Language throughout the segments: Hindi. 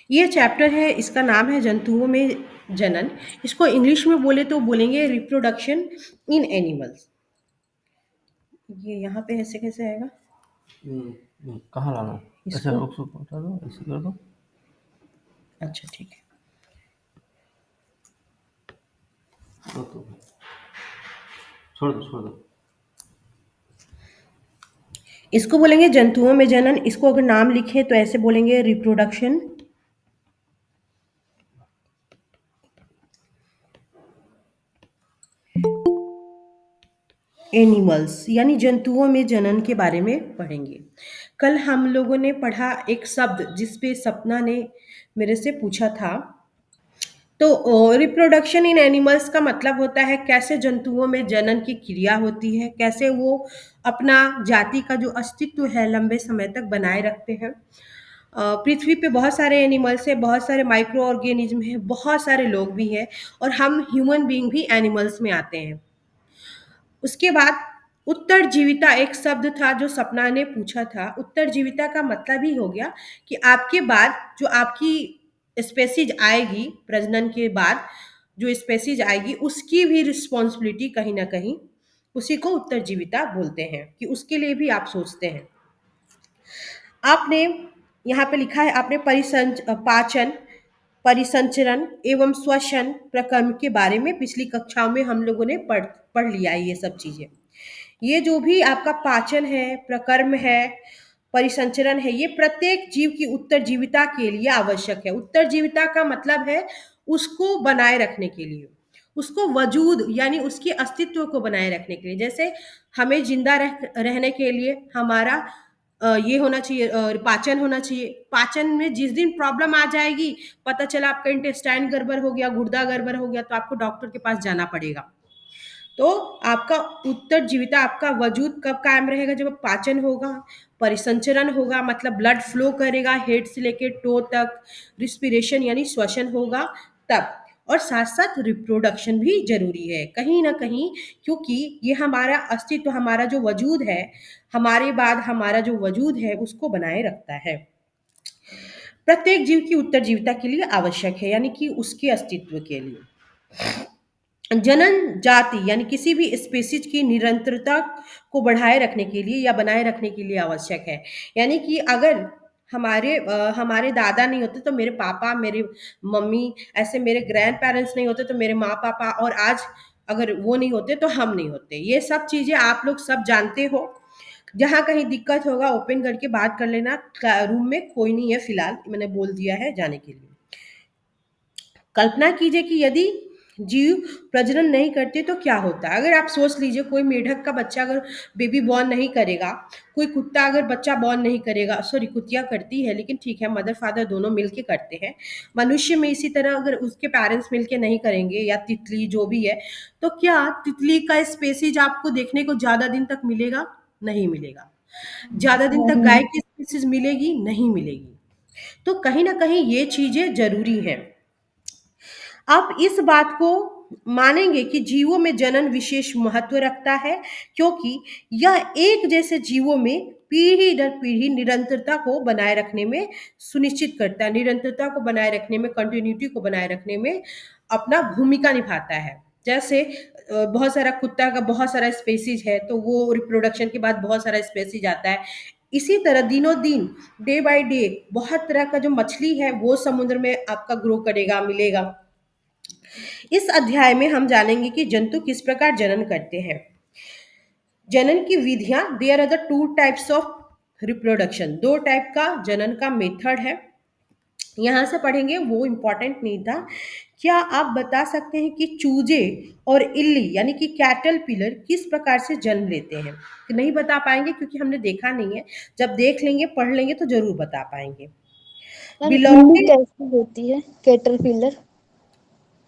ये चैप्टर है, इसका नाम है जंतुओं में जनन। इसको इंग्लिश में बोले तो बोलेंगे रिप्रोडक्शन इन एनिमल्स। ये यहाँ पे ऐसे कैसे आएगा? कहाँ लाना है? अच्छा, इसको उसको पहुँचा दो, ऐसे कर दो। अच्छा ठीक है। तो छोड़ दो, छोड़ दो। इसको बोलेंगे जंतुओं में जनन। इसको अगर नाम लिखे तो ऐसे बोलेंगे रिप्रोडक्शन एनिमल्स, यानी जंतुओं में जनन के बारे में पढ़ेंगे। कल हम लोगों ने पढ़ा एक शब्द जिस पे सपना ने मेरे से पूछा था। तो रिप्रोडक्शन इन एनिमल्स का मतलब होता है कैसे जंतुओं में जनन की क्रिया होती है, कैसे वो अपना जाति का जो अस्तित्व है लंबे समय तक बनाए रखते हैं। पृथ्वी पे बहुत सारे एनिमल्स हैं, बहुत सारे माइक्रो ऑर्गेनिज्म हैं, बहुत सारे लोग भी हैं, और हम ह्यूमन बीइंग भी एनिमल्स में आते हैं। उसके बाद उत्तरजीविता एक शब्द था जो सपना ने पूछा था। उत्तरजीविता का मतलब ही हो गया कि आपके बाद जो आपकी स्पेसीज आएगी, प्रजनन के बाद जो स्पेसीज आएगी उसकी भी रिस्पॉन्सिबिलिटी कहीं ना कहीं, उसी को उत्तरजीविता बोलते हैं कि उसके लिए भी आप सोचते हैं। आपने यहाँ पे लिखा है, आपने पाचन, परिसंचरण एवं श्वसन प्रक्रम के बारे में पिछली कक्षाओं में हम लोगों ने पढ़ पढ़ लिया है ये सब चीजें। ये जो भी आपका पाचन है, प्रकर्म है, परिसंचरण है, ये प्रत्येक जीव की उत्तरजीविता के लिए आवश्यक है। उत्तरजीविता का मतलब है उसको बनाए रखने के लिए, उसको वजूद यानी उसके अस्तित्व को बनाए रखने के लिए। जैसे हमें जिंदा रहने के लिए हमारा ये होना चाहिए, पाचन होना चाहिए। पाचन में जिस दिन प्रॉब्लम आ जाएगी, पता चला आपका इंटेस्टाइन गड़बड़ हो गया, गुर्दा गड़बड़ हो गया, तो आपको डॉक्टर के पास जाना पड़ेगा। तो आपका उत्तरजीविता, आपका वजूद कब कायम रहेगा? जब पाचन होगा, परिसंचरण होगा मतलब ब्लड फ्लो करेगा हेड से लेके टो तक, रिस्पिरेशन यानी श्वसन होगा तब, और साथ साथ रिप्रोडक्शन भी जरूरी है कहीं ना कहीं, क्योंकि ये हमारा अस्तित्व, हमारा जो वजूद है, हमारे बाद हमारा जो वजूद है उसको बनाए रखता है। प्रत्येक जीव की उत्तरजीविता के लिए आवश्यक है, यानी कि उसके अस्तित्व के लिए। जनन जाति यानी किसी भी स्पीशीज की निरंतरता को बढ़ाए रखने के लिए या बनाए रखने के लिए आवश्यक है। यानी कि अगर हमारे दादा नहीं होते तो मेरे पापा, मेरे मम्मी, ऐसे मेरे ग्रैंड पेरेंट्स नहीं होते तो मेरे माँ पापा, और आज अगर वो नहीं होते तो हम नहीं होते। ये सब चीजें आप लोग सब जानते हो। जहाँ कहीं दिक्कत होगा ओपन करके बात कर लेना। रूम में कोई नहीं है फिलहाल, मैंने बोल दिया है जाने के लिए। कल्पना कीजिए कि यदि जीव प्रजनन नहीं करते तो क्या होता है। अगर आप सोच लीजिए कोई मेढक का बच्चा अगर बेबी बॉर्न नहीं करेगा, कोई कुत्ता अगर बच्चा बॉर्न नहीं करेगा, सॉरी कुतिया करती है लेकिन ठीक है, मदर फादर दोनों मिलके करते हैं। मनुष्य में इसी तरह अगर उसके पेरेंट्स मिलके नहीं करेंगे, या तितली जो भी है, तो क्या तितली का स्पेसीज आपको देखने को ज्यादा दिन तक मिलेगा? नहीं मिलेगा। ज्यादा दिन तक गाय की स्पेसीज मिलेगी? नहीं मिलेगी। तो कहीं ना कहीं ये चीजें जरूरी हैं। आप इस बात को मानेंगे कि जीवों में जनन विशेष महत्व रखता है, क्योंकि यह एक जैसे जीवों में पीढ़ी दर पीढ़ी निरंतरता को बनाए रखने में सुनिश्चित करता है, निरंतरता को बनाए रखने में, कंटिन्यूटी को बनाए रखने में अपना भूमिका निभाता है। जैसे बहुत सारा कुत्ता का बहुत सारा स्पेसीज है तो वो रिप्रोडक्शन के बाद बहुत सारा स्पेसीज आता है। इसी तरह दिनों दिन, डे बाय डे, बहुत तरह का जो मछली है वो समुद्र में आपका ग्रो करेगा, मिलेगा। इस अध्याय में हम जानेंगे कि जंतु किस प्रकार जनन करते हैं। जनन की विधियां, there are the two types of reproduction. दो टाइप का जनन का मेथड है, यहाँ से पढ़ेंगे, वो इम्पोर्टेंट नहीं था। क्या आप बता सकते हैं कि चूजे और इल्ली यानी कि कैटल पिलर किस प्रकार से जन्म लेते हैं? नहीं बता पाएंगे क्योंकि हमने देखा नहीं है। जब देख लेंगे, पढ़ लेंगे तो जरूर बता पाएंगे। मैम इल्ली बिलौटे, कैसी होती है, कैटरपिलर?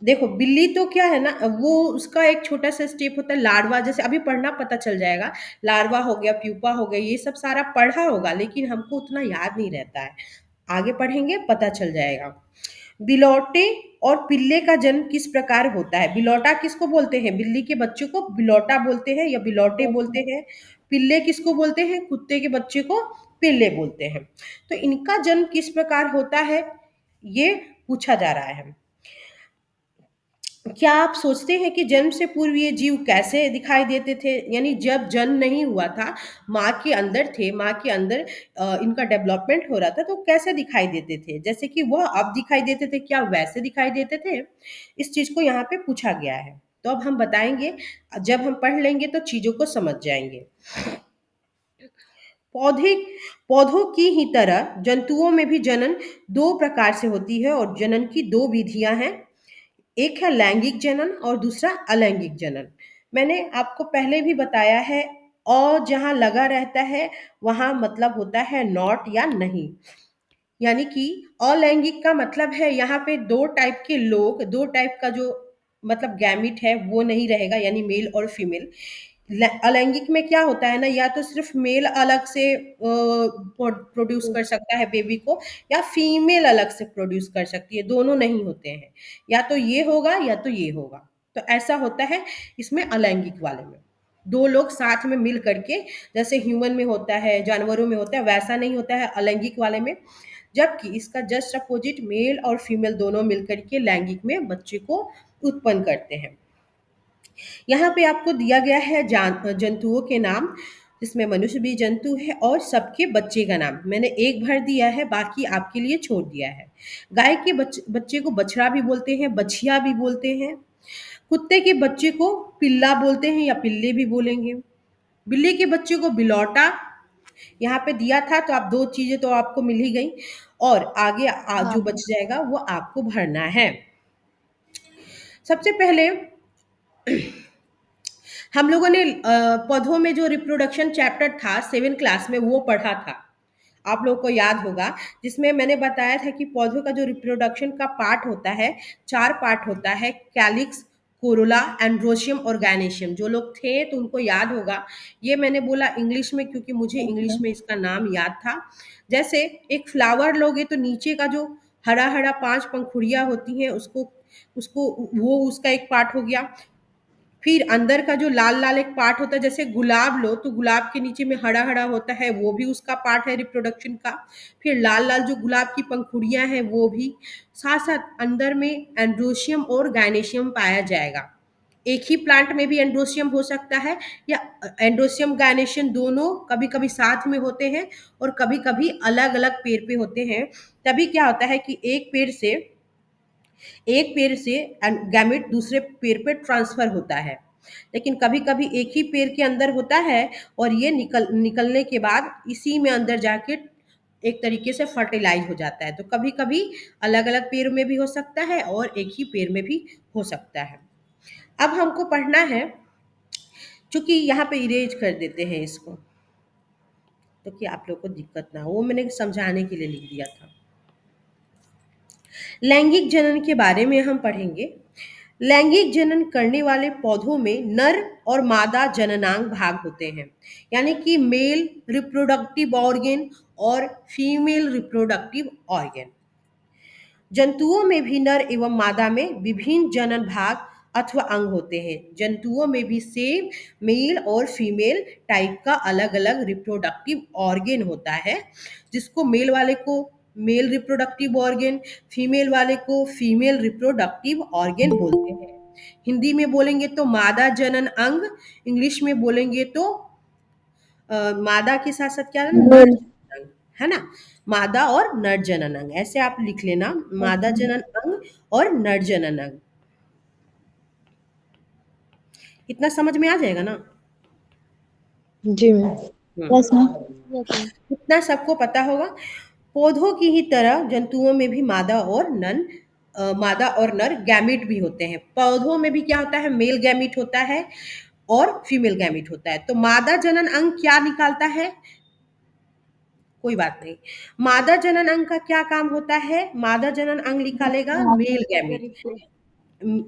देखो बिल्ली तो क्या है ना, वो उसका एक छोटा सा स्टेप होता है लार्वा, जैसे अभी पढ़ना पता चल जाएगा। लार्वा हो गया, प्यूपा हो गया, ये सब सारा पढ़ा होगा लेकिन हमको उतना याद नहीं रहता है। आगे पढ़ेंगे पता चल जाएगा। बिलौटे और पिल्ले का जन्म किस प्रकार होता है? बिलौटा किसको बोलते हैं? बिल्ली के बच्चे को बिलौटा बोलते हैं या बिलौटे बोलते हैं। पिल्ले किसको बोलते हैं? कुत्ते के बच्चे को पिल्ले बोलते हैं। तो इनका जन्म किस प्रकार होता है? ये पूछा जा रहा है। क्या आप सोचते हैं कि जन्म से पूर्व ये जीव कैसे दिखाई देते थे? यानी जब जन्म नहीं हुआ था, माँ के अंदर थे, माँ के अंदर इनका डेवलपमेंट हो रहा था, तो कैसे दिखाई देते थे? जैसे कि वह अब दिखाई देते थे, क्या वैसे दिखाई देते थे? इस चीज़ को यहाँ पे पूछा गया है। तो अब हम बताएँगे, जब हम पढ़ लेंगे तो चीज़ों को समझ जाएँगे। पौधे पौधों की ही तरह जंतुओं में भी जनन 2 प्रकार से होती है और जनन की 2 विधियाँ हैं। एक है लैंगिक जनन और दूसरा अलैंगिक जनन। मैंने आपको पहले भी बताया है, जहाँ लगा रहता है वहाँ मतलब होता है नॉट या नहीं। यानी कि अलैंगिक का मतलब है यहाँ पे 2 टाइप के लोग, 2 टाइप का जो मतलब गैमीट है वो नहीं रहेगा, यानी मेल और फीमेल। अलैंगिक में क्या होता है ना, या तो सिर्फ मेल अलग से प्रोड्यूस कर सकता है बेबी को, या फीमेल अलग से प्रोड्यूस कर सकती है, दोनों नहीं होते हैं। या तो ये होगा या तो ये होगा। तो ऐसा होता है इसमें अलैंगिक वाले में, 2 लोग साथ में मिल करके, जैसे ह्यूमन में होता है, जानवरों में होता है, वैसा नहीं होता है अलैंगिक वाले में। जबकि इसका जस्ट अपोजिट मेल और फीमेल दोनों मिलकर के लैंगिक में बच्चे को उत्पन्न करते हैं। यहाँ पे आपको दिया गया है जंतुओं के नाम, जिसमें मनुष्य भी जंतु है और सबके बच्चे का नाम मैंने एक भर दिया है, बाकी आपके लिए छोड़ दिया है। गाय के बच्चे को बछड़ा भी बोलते हैं, बछिया भी बोलते हैं। कुत्ते के बच्चे को पिल्ला बोलते हैं या पिल्ले भी बोलेंगे। बिल्ली के बच्चे को बिलौटा यहाँ पे दिया था, तो आप 2 चीजें तो आपको मिल ही गई, और आगे हाँ जो बच जाएगा वो आपको भरना है। सबसे पहले हम लोगों ने पौधों में जो रिप्रोडक्शन चैप्टर था 7 क्लास में वो पढ़ा था, आप लोगों को याद होगा, जिसमें मैंने बताया था कि पौधों का जो रिप्रोडक्शन का पार्ट होता है, 4 पार्ट होता है, कैलिक्स, कोरोला, एंड्रोशियम और गायनेशियम। जो लोग थे तो उनको याद होगा। ये मैंने बोला इंग्लिश में क्योंकि मुझे इंग्लिश में इसका नाम याद था। जैसे एक फ्लावर लोगे तो नीचे का जो हरा हरा 5 पंखुड़ियाँ होती हैं, उसको उसको वो उसका एक पार्ट हो गया। फिर अंदर का जो लाल लाल एक पार्ट होता है, जैसे गुलाब लो तो गुलाब के नीचे में हरा हरा होता है, वो भी उसका पार्ट है रिप्रोडक्शन का। फिर लाल लाल जो गुलाब की पंखुड़ियां हैं वो भी, साथ साथ अंदर में एंड्रोशियम और गायनेशियम पाया जाएगा। एक ही प्लांट में भी एंड्रोशियम हो सकता है, या एंड्रोशियम गायनेशियम दोनों कभी कभी साथ में होते हैं और कभी कभी अलग अलग पेड़ पे होते हैं। तभी क्या होता है कि एक पेड़ से गैमेट दूसरे पेड़ पे ट्रांसफर होता है, लेकिन कभी कभी एक ही पेड़ के अंदर होता है और ये निकलने के बाद इसी में अंदर जाके एक तरीके से फर्टिलाइज हो जाता है। तो कभी कभी अलग अलग पेड़ में भी हो सकता है और एक ही पेड़ में भी हो सकता है। अब हमको पढ़ना है, चूंकि यहाँ पे इरेज कर देते हैं इसको, तो कि आप लोग को दिक्कत ना हो, वो मैंने समझाने के लिए लिख दिया था। लैंगिक जनन के बारे में हम पढ़ेंगे। लैंगिक जनन करने वाले पौधों में नर और मादा जननांग भाग होते हैं, यानी कि मेल रिप्रोडक्टिव ऑर्गेन और फीमेल रिप्रोडक्टिव ऑर्गेन। जंतुओं में भी नर एवं मादा में विभिन्न जनन भाग अथवा अंग होते हैं। जंतुओं में भी सेम मेल और फीमेल टाइप का अलग अलग रिप्रोडक्टिव ऑर्गेन होता है, जिसको मेल वाले को मेल रिप्रोडक्टिव ऑर्गेन, फीमेल वाले को फीमेल रिप्रोडक्टिव ऑर्गेन बोलते हैं। हिंदी में बोलेंगे तो मादा जनन अंग, इंग्लिश में बोलेंगे तो मादा के साथ साथ क्या है ना, नर मेल। जनन अंग, है ना। मादा और नर जनन अंग ऐसे आप लिख लेना, मादा जनन अंग और नर जनन अंग। इतना समझ में आ जाएगा ना। जी मैम। हम्म, यस मैम। Yes ma'am. इतना सबको पता होगा। पौधों की ही तरह जंतुओं में भी मादा और नर गैमीट भी होते हैं। पौधों में भी क्या होता है, मेल गैमीट होता है और फीमेल गैमीट होता है। तो मादा जनन अंग क्या निकालता है, कोई बात नहीं। मादा जनन अंग का क्या काम होता है, मादा जनन अंग निकालेगा मेल गैमीट।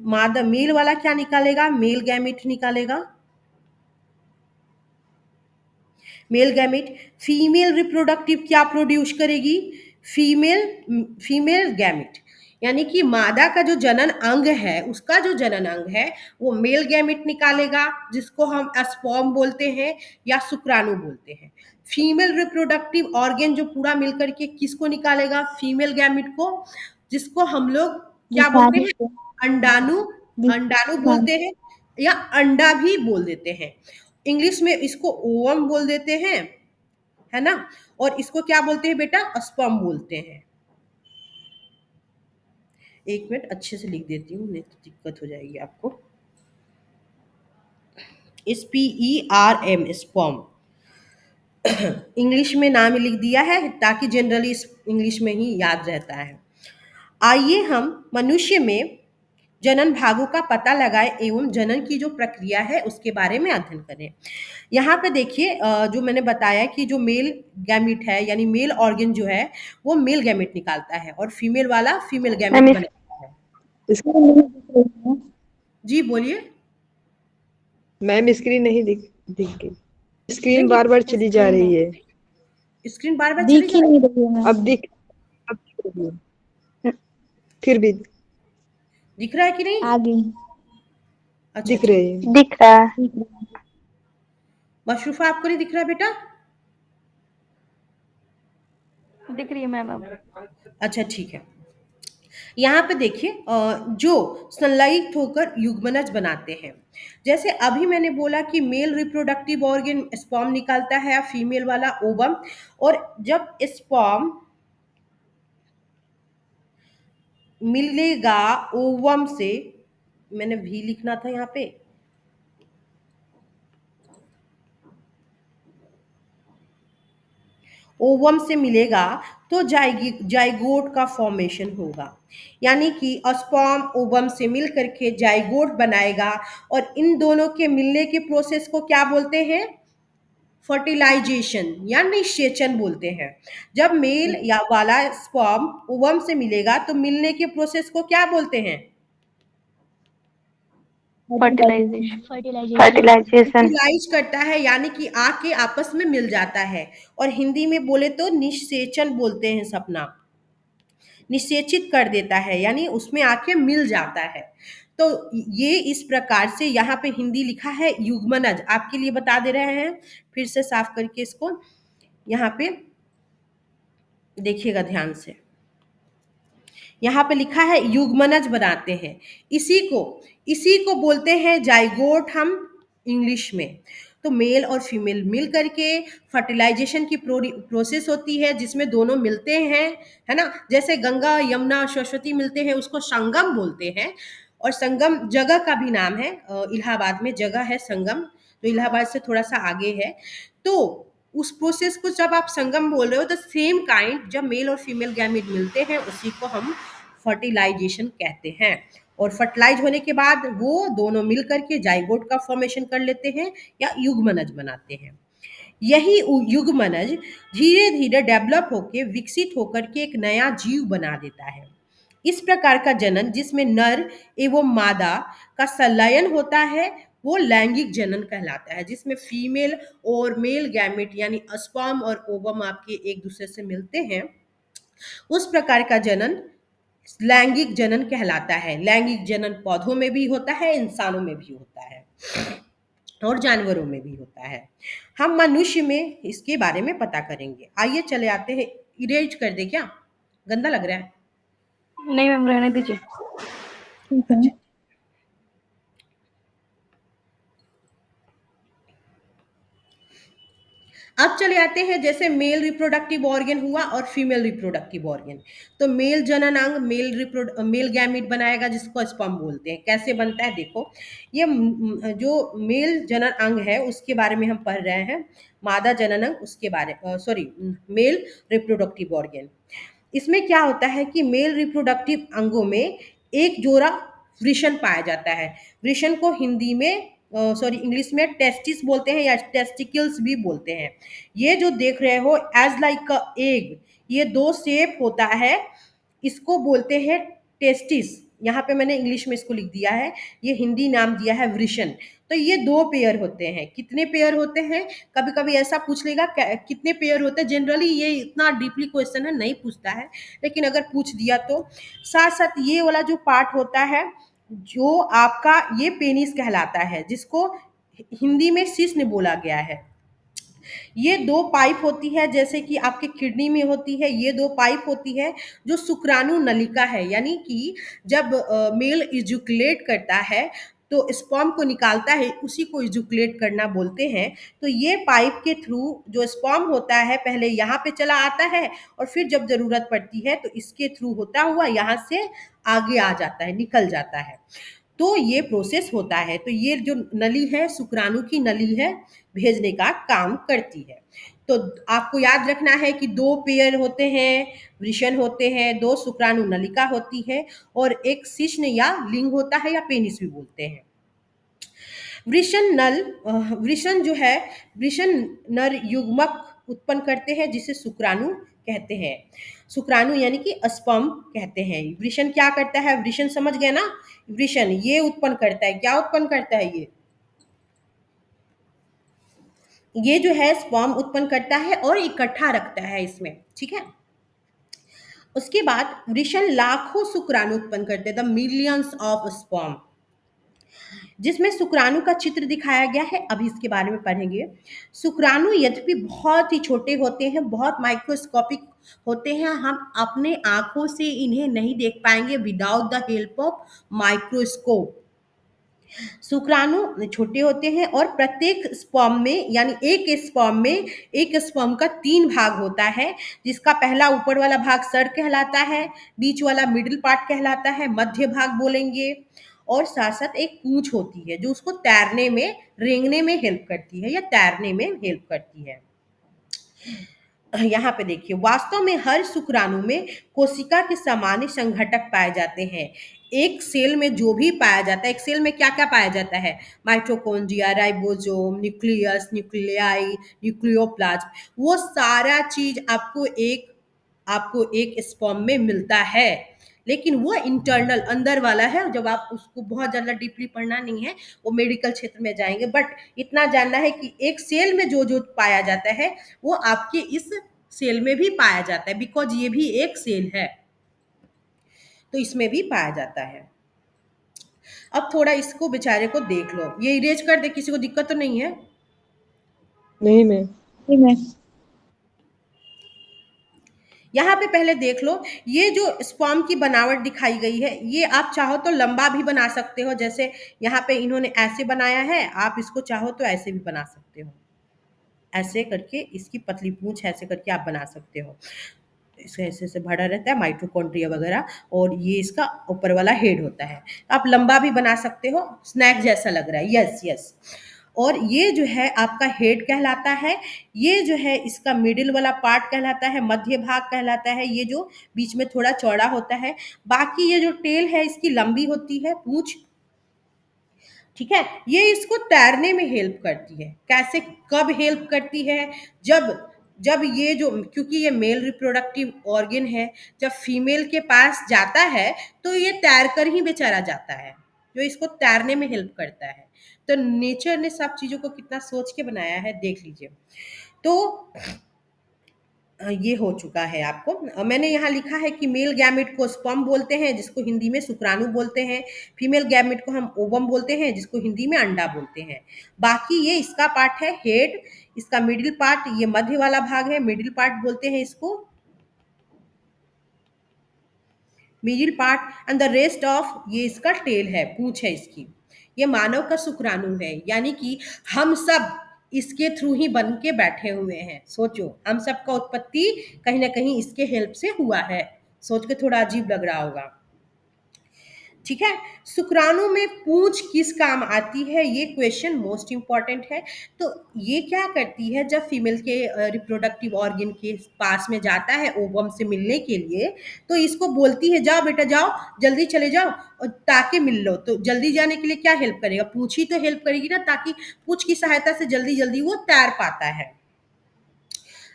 मादा मेल वाला क्या निकालेगा, मेल गैमीट निकालेगा, मेल गैमेट। फीमेल रिप्रोडक्टिव क्या प्रोड्यूस करेगी, फीमेल फीमेल गैमेट। यानी कि मादा का जो जनन अंग है, उसका जो जनन अंग है वो मेल गैमेट निकालेगा, जिसको हम स्पर्म बोलते हैं या शुक्राणु बोलते हैं। फीमेल रिप्रोडक्टिव ऑर्गेन जो पूरा मिलकर के किसको निकालेगा, फीमेल गैमेट को, जिसको हम लोग क्या बोलते हैं, विषाणु को अंडाणु, अंडाणु बोलते विषाणु हैं या अंडा भी बोल देते हैं। इंग्लिश में इसको ओवम बोल देते हैं, है ना, और इसको क्या बोलते हैं बेटा, स्पर्म बोलते हैं। एक मिनट अच्छे से लिख देती हूँ, नहीं तो दिक्कत हो जाएगी आपको। SPERM, स्पर्म, इंग्लिश में नाम लिख दिया है ताकि जनरली इंग्लिश में ही याद रहता है। आइए हम मनुष्य में जनन भागों का पता लगाए एवं जनन की जो प्रक्रिया है उसके बारे में अध्ययन करें। यहाँ पे देखिए जो मैंने बताया कि जो मेल गैमिट है यानी मेल ऑर्गन जो है वो मेल गैमिट निकालता है और फीमेल वाला फीमेल गैमिट मैम बनाता है। स्क्रीन नहीं दिख रही है। जी बोलिए। मैम स्क्रीन नहीं दिख रही, स्क्रीन नहीं बार बार दिख चली जा रही है। स्क्रीन बार बार चली दिख जा ही रही नहीं रही है मैम। अब दिख रही है, फिर भी दिख रहा है कि नहीं? आ गई, अच्छा दिख ठीक। रही है, दिख रहा है। मशरूफा आपको नहीं दिख रहा है बेटा? दिख रही है मैम अब। अच्छा ठीक है। यहाँ पे देखिए जो संलयित होकर युग्मनज बनाते हैं, जैसे अभी मैंने बोला कि मेल रिप्रोडक्टिव ऑर्गन स्पर्म निकालता है या फीमेल वाला ओवम, और जब स्पर्म मिलेगा ओवम से, मैंने भी लिखना था यहाँ पे, ओवम से मिलेगा तो जाइगोट का फॉर्मेशन होगा, यानी कि स्पर्म ओवम से मिल करके जाइगोट बनाएगा, और इन दोनों के मिलने के प्रोसेस को क्या बोलते हैं, फर्टिलाइजेशन या निषेचन बोलते हैं। जब मेल या वाला स्पर्म ओवम से मिलेगा तो मिलने के प्रोसेस को क्या बोलते हैं, फर्टिलाइजेशन फर्टिलाइजेशन फर्टिलाइज करता है, यानी कि आके आपस में मिल जाता है, और हिंदी में बोले तो निषेचन बोलते हैं सपना, निषेचित कर देता है यानी उसमें आके मिल जाता है। तो ये इस प्रकार से यहाँ पे हिंदी लिखा है युग्मनज, आपके लिए बता दे रहे हैं फिर से साफ करके इसको, यहाँ पे देखिएगा ध्यान से, यहाँ पे लिखा है युग्मनज बनाते हैं, इसी को बोलते हैं जाइगोट हम इंग्लिश में। तो मेल और फीमेल मिल करके फर्टिलाइजेशन की प्रोसेस होती है जिसमें दोनों मिलते हैं, है ना, जैसे गंगा यमुना सरस्वती मिलते हैं उसको संगम बोलते हैं, और संगम जगह का भी नाम है, इलाहाबाद में जगह है संगम, तो इलाहाबाद से थोड़ा सा आगे है। तो उस प्रोसेस को जब आप संगम बोल रहे हो तो सेम काइंड जब मेल और फीमेल गैमेट मिलते हैं उसी को हम फर्टिलाइजेशन कहते हैं, और फर्टिलाइज होने के बाद वो दोनों मिल करके जाइगोट का फॉर्मेशन कर लेते हैं या युग्मनज बनाते हैं। यही युग्मनज धीरे धीरे डेवलप होकर विकसित होकर के एक नया जीव बना देता है। इस प्रकार का जनन जिसमें नर एवं मादा का संलयन होता है वो लैंगिक जनन कहलाता है, जिसमें फीमेल और मेल गैमेट यानी स्पर्म और ओवम आपके एक दूसरे से मिलते हैं, उस प्रकार का जनन लैंगिक जनन कहलाता है। लैंगिक जनन पौधों में भी होता है, इंसानों में भी होता है और जानवरों में भी होता है। हम मनुष्य में इसके बारे में पता करेंगे। आइए चले आते हैं, इरेज कर दे क्या, गंदा लग रहा है? नहीं मैम रहने दीजिए। अच्छा, अब चले आते हैं जैसे मेल रिप्रोडक्टिव ऑर्गन हुआ और फीमेल रिप्रोडक्टिव ऑर्गन। तो मेल जनन अंग मेल गैमिट बनाएगा जिसको स्पर्म बोलते हैं। कैसे बनता है देखो, ये जो मेल जनन अंग है उसके बारे में हम पढ़ रहे हैं, मादा जनन अंग उसके बारे, सॉरी, मेल रिप्रोडक्टिव ऑर्गन। इसमें क्या होता है कि मेल रिप्रोडक्टिव अंगों में एक जोड़ा वृषण पाया जाता है। वृषण को हिंदी में, सॉरी, इंग्लिश में टेस्टिस बोलते हैं या टेस्टिकल्स भी बोलते हैं। ये जो देख रहे हो एज लाइक अ एग, ये दो शेप होता है, इसको बोलते हैं टेस्टिस। यहाँ पे मैंने इंग्लिश में इसको लिख दिया है, ये हिंदी नाम दिया है वृषण। तो ये दो पेयर होते हैं। कितने पेयर होते हैं, कभी कभी ऐसा पूछ लेगा कितने पेयर होते हैं, जनरली ये इतना डीपली क्वेश्चन है नहीं पूछता है, लेकिन अगर पूछ दिया तो साथ साथ ये वाला जो पार्ट होता है जो आपका ये पेनिस कहलाता है, जिसको हिंदी में शिश्न बोला गया है। ये दो पाइप होती है, जैसे कि आपके किडनी में होती है, ये दो पाइप होती है जो शुक्राणु नलिका है, यानी कि जब मेल इजुकुलेट करता है तो स्पर्म को निकालता है, उसी को इजुकुलेट करना बोलते हैं। तो ये पाइप के थ्रू जो स्पर्म होता है पहले यहाँ पे चला आता है, और फिर जब जरूरत पड़ती है तो इसके थ्रू होता हुआ यहाँ से आगे आ जाता है, निकल जाता है। तो ये प्रोसेस होता है। तो ये जो नली है शुक्राणु की नली है, भेजने का काम करती है। तो आपको याद रखना है कि दो पेयर होते हैं, वृषण होते हैं, दो शुक्राणु नलिका होती है, और एक शिश्न या लिंग होता है, या पेनिस भी बोलते हैं। वृषण नल वृषण जो है, वृषण नर युग्मक उत्पन्न करते हैं जिसे शुक्राणु कहते हैं। शुक्राणु यानी कि स्पर्म कहते हैं। वृषण क्या करता है, वृषण समझ गए ना? वृषण ये उत्पन्न करता है, क्या उत्पन्न करता है ये जो है स्पर्म उत्पन्न करता है और इकट्ठा रखता है इसमें, ठीक है। उसके बाद वृषण लाखों शुक्राणु उत्पन्न करते हैं, द मिलियंस ऑफ स्पर्म, जिसमें शुक्राणु का चित्र दिखाया गया है। अभी इसके बारे में पढ़ेंगे। शुक्राणु यद्यपि बहुत ही छोटे होते हैं, बहुत माइक्रोस्कोपिक होते हैं, हम अपने आंखों से इन्हें नहीं देख पाएंगे without the help of microscope. शुक्राणु छोटे होते हैं और प्रत्येक स्पर्म में, यानी एक स्पर्म का 3 भाग होता है, जिसका पहला ऊपर वाला भाग सर कहलाता है, बीच वाला मिडिल पार्ट कहलाता है, मध्य भाग बोलेंगे, और साथ साथ एक पूंछ होती है जो उसको तैरने में, रेंगने में हेल्प करती है या तैरने में हेल्प करती है। यहाँ पे देखिए, वास्तव में हर शुक्राणु में कोशिका के सामान्य संघटक पाए जाते हैं। एक सेल में जो भी पाया जाता है, एक सेल में क्या क्या पाया जाता है, mitochondria, ribosome, nucleus, nuclei, nucleoplasm, वो सारा चीज आपको एक स्पर्म में मिलता है। लेकिन वो इंटरनल, अंदर वाला है। जब आप उसको बहुत ज्यादा डीपली पढ़ना नहीं है, वो मेडिकल क्षेत्र में जाएंगे, बट इतना जानना है कि एक सेल में जो जो पाया जाता है वो आपके इस सेल में भी पाया जाता है, बिकॉज ये भी एक सेल है, तो इसमें भी पाया जाता है। अब थोड़ा इसको बेचारे को देख लो, ये इरेज कर दे, किसी को दिक्कत तो नहीं है? नहीं मैम। यहाँ पे पहले देख लो, ये जो स्पर्म की बनावट दिखाई गई है, ये आप चाहो तो लंबा भी बना सकते हो, जैसे यहाँ पे इन्होंने ऐसे बनाया है, आप इसको चाहो तो ऐसे भी बना सकते हो, ऐसे करके इसकी पतली पूंछ ऐसे करके आप बना सकते हो। इसका ऐसे ऐसे भरा रहता है माइटोकॉन्ड्रिया वगैरह, और ये इसका ऊपर वाला हेड होता है। आप लंबा भी बना सकते हो, स्नैक जैसा लग रहा है, यस यस। और ये जो है आपका हेड कहलाता है, ये जो है इसका मिडिल वाला पार्ट कहलाता है, मध्य भाग कहलाता है, ये जो बीच में थोड़ा चौड़ा होता है। बाकी ये जो टेल है इसकी लंबी होती है, पूंछ, ठीक है। ये इसको तैरने में हेल्प करती है। कैसे, कब हेल्प करती है? जब जब ये जो, क्योंकि ये मेल रिप्रोडक्टिव ऑर्गन है, जब फीमेल के पास जाता है तो ये तैर कर ही बेचारा जाता है, जो इसको तैरने में हेल्प करता है। तो नेचर ने सब चीजों को कितना सोच के बनाया है, देख लीजिए। तो ये हो चुका है आपको। मैंने यहाँ लिखा है कि मेल गैमेट को स्पर्म बोलते हैं, जिसको हिंदी में शुक्राणु बोलते हैं। फीमेल गैमेट को हम ओवम बोलते हैं, जिसको हिंदी में अंडा बोलते हैं। बाकी ये इसका पार्ट है हेड, इसका मिडिल पार्ट, ये मध्य वाला भाग है, मिडिल पार्ट बोलते हैं इसको, middle part, and the rest of, ये इसका टेल है, पूंछ है इसकी। ये मानव का शुक्राणु है, यानी कि हम सब इसके थ्रू ही बन के बैठे हुए हैं। सोचो, हम सब का उत्पत्ति कहीं ना कहीं इसके हेल्प से हुआ है। सोच के थोड़ा अजीब लग रहा होगा, ठीक है। शुक्राणु में पूंछ किस काम आती है, ये क्वेश्चन मोस्ट इंपॉर्टेंट है। तो ये क्या करती है, जब फीमेल के रिप्रोडक्टिव ऑर्गन के पास में जाता है ओवम से मिलने के लिए, तो इसको बोलती है जाओ बेटा जाओ, जल्दी चले जाओ और ताकि मिल लो। तो जल्दी जाने के लिए क्या हेल्प करेगा, पूंछ ही तो हेल्प करेगी ना, ताकि पूंछ की सहायता से जल्दी जल्दी वो तैर पाता है।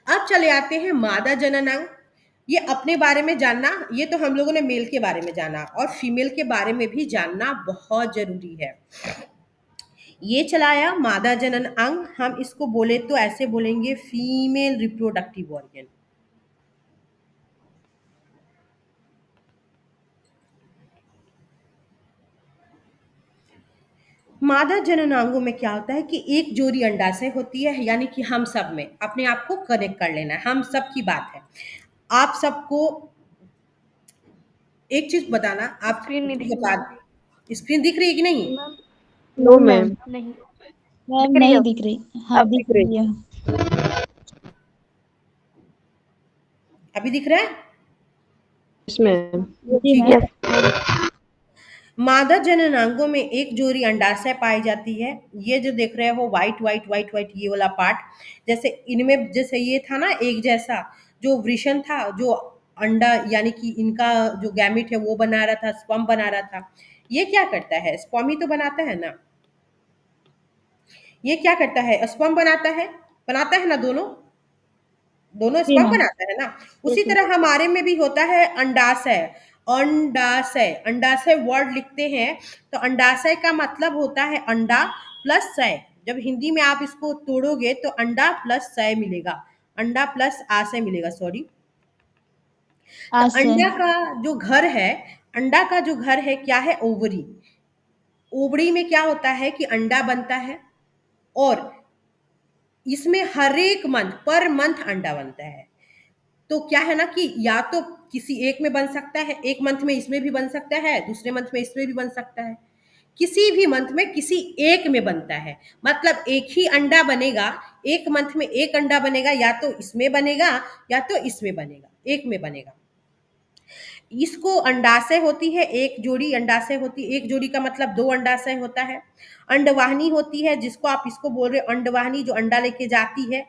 अब चले आते हैं मादा जनन अंग। ये अपने बारे में जानना, ये तो हम लोगों ने मेल के बारे में जाना, और फीमेल के बारे में भी जानना बहुत जरूरी है। ये चलाया मादा जनन अंग, हम इसको बोले तो ऐसे बोलेंगे फीमेल रिप्रोडक्टिव ऑर्गन। मादा जननांगों में क्या होता है कि एक जोड़ी अंडाशय होती है, यानी कि हम सब में अपने आप को कनेक्ट कर लेना है, हम सब की बात है। आप सबको एक चीज बताना, आप स्क्रीन नहीं दिख बता, स्क्रीन दिख रही है कि नहीं? मैम। No ma'am. नहीं दिख मैम, रही है। नहीं दिख रही। हाँ, अब दिख दिख रही रही है। अभी दिख रहा है? Yes ma'am. जी ठीक मैम। है। यस। मादा जननांगों में एक जोड़ी अंडाशय पाई जाती है। ये जो देख रहे हो व्हाइट व्हाइट व्हाइट व्हाइट, ये वाला पार्ट, जैसे इनमें जैसे ये था ना एक जैसा, जो वृषण था, जो अंडा यानी कि इनका जो गैमिट है वो बना रहा था, स्पर्म बना रहा था। ये क्या करता है? स्पर्म ही तो बनाता है ना। ये क्या करता है? स्पर्म बनाता है ना, दोनों दोनों जी स्पर्म मैम। बनाता है ना। उसी बिल्कुल। तरह हमारे में भी होता है अंडाशय। अंडाशय, अंडाशय वर्ड लिखते हैं तो अंडाशय का मतलब होता है अंडा प्लस शय। जब हिंदी में आप इसको तोड़ोगे तो अंडा प्लस शय मिलेगा, अंडा प्लस आशय मिलेगा, सॉरी। तो आशय। अंडा का जो घर है, अंडा का जो घर है क्या है? ओवरी। ओवरी में क्या होता है कि अंडा बनता है, और इसमें हर एक मंथ, पर मंथ अंडा बनता है। तो क्या है ना कि या तो किसी एक में बन सकता है, एक मंथ में इसमें भी बन सकता है, दूसरे मंथ में इसमें भी बन सकता है, किसी भी मंथ में किसी एक में बनता है। मतलब एक ही अंडा बनेगा, एक मंथ में एक अंडा बनेगा, या तो इसमें बनेगा या तो इसमें बनेगा, एक में बनेगा। इसको अंडाशय होती है, एक जोड़ी अंडाशय होती है। एक जोड़ी का मतलब दो अंडाशय होता है। अंडवाहिनी होती है, जिसको आप इसको बोल रहे हो अंडवाहिनी, जो अंडा लेके जाती है।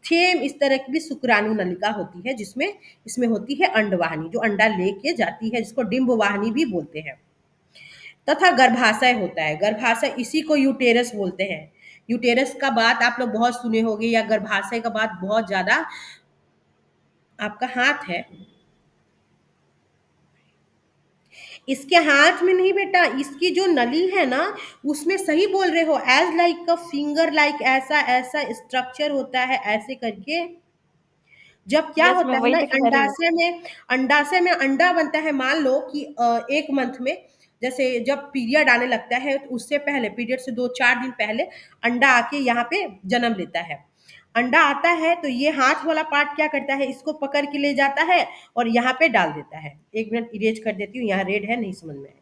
सेम इस तरह की भी शुक्राणु नलिका होती है, जिसमें इसमें होती है अंडवाहिनी, जो अंडा लेके जाती है, जिसको डिंबवाहिनी भी बोलते हैं। तथा गर्भाशय होता है। गर्भाशय इसी को यूटेरस बोलते हैं। यूटेरस का बात आप लोग बहुत सुने होंगे, या गर्भाशय का बात बहुत ज्यादा। आपका हाथ है, इसके हाथ में नहीं बेटा, इसकी जो नली है ना, उसमें सही बोल रहे हो, as like a finger, like ऐसा ऐसा स्ट्रक्चर होता है, ऐसे करके। जब क्या यस मैं होता है वही ना, तो कह रही हूँ। अंडाशय में अंडा बनता है। मान लो कि एक मंथ में, जैसे जब पीरियड आने लगता है तो उससे पहले, पीरियड से 2-4 दिन पहले अंडा आके यहाँ पे जन्म लेता है। अंडा आता है तो ये हाथ वाला पार्ट क्या करता है? इसको पकड़ के ले जाता है और यहाँ पे डाल देता है। एक मिनट इरेज कर देती हूँ, यहाँ रेड है, नहीं समझ में आया।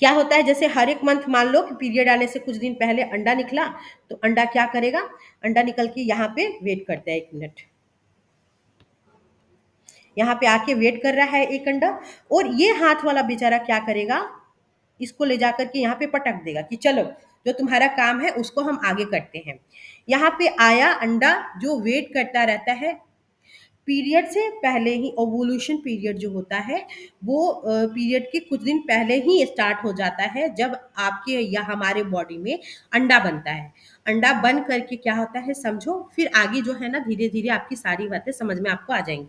क्या होता है, जैसे हर एक मंथ मान लो कि पीरियड आने से कुछ दिन पहले अंडा निकला, तो अंडा क्या करेगा? अंडा निकल के यहाँ पे वेट करता है, एक मिनट, यहाँ पे आके वेट कर रहा है एक अंडा। और ये हाथ वाला बेचारा क्या करेगा? इसको ले जाकर के यहाँ पे पटक देगा कि चलो, जो तुम्हारा काम है उसको हम आगे करते हैं। यहाँ पे आया अंडा, जो वेट करता रहता है। पीरियड से पहले ही ओवुलेशन पीरियड जो होता है, वो पीरियड के कुछ दिन पहले ही स्टार्ट हो जाता है, जब आपके या हमारे बॉडी में अंडा बनता है। अंडा बन करके क्या होता है समझो, फिर आगे जो है ना, धीरे धीरे आपकी सारी बातें समझ में आपको आ जाएंगी।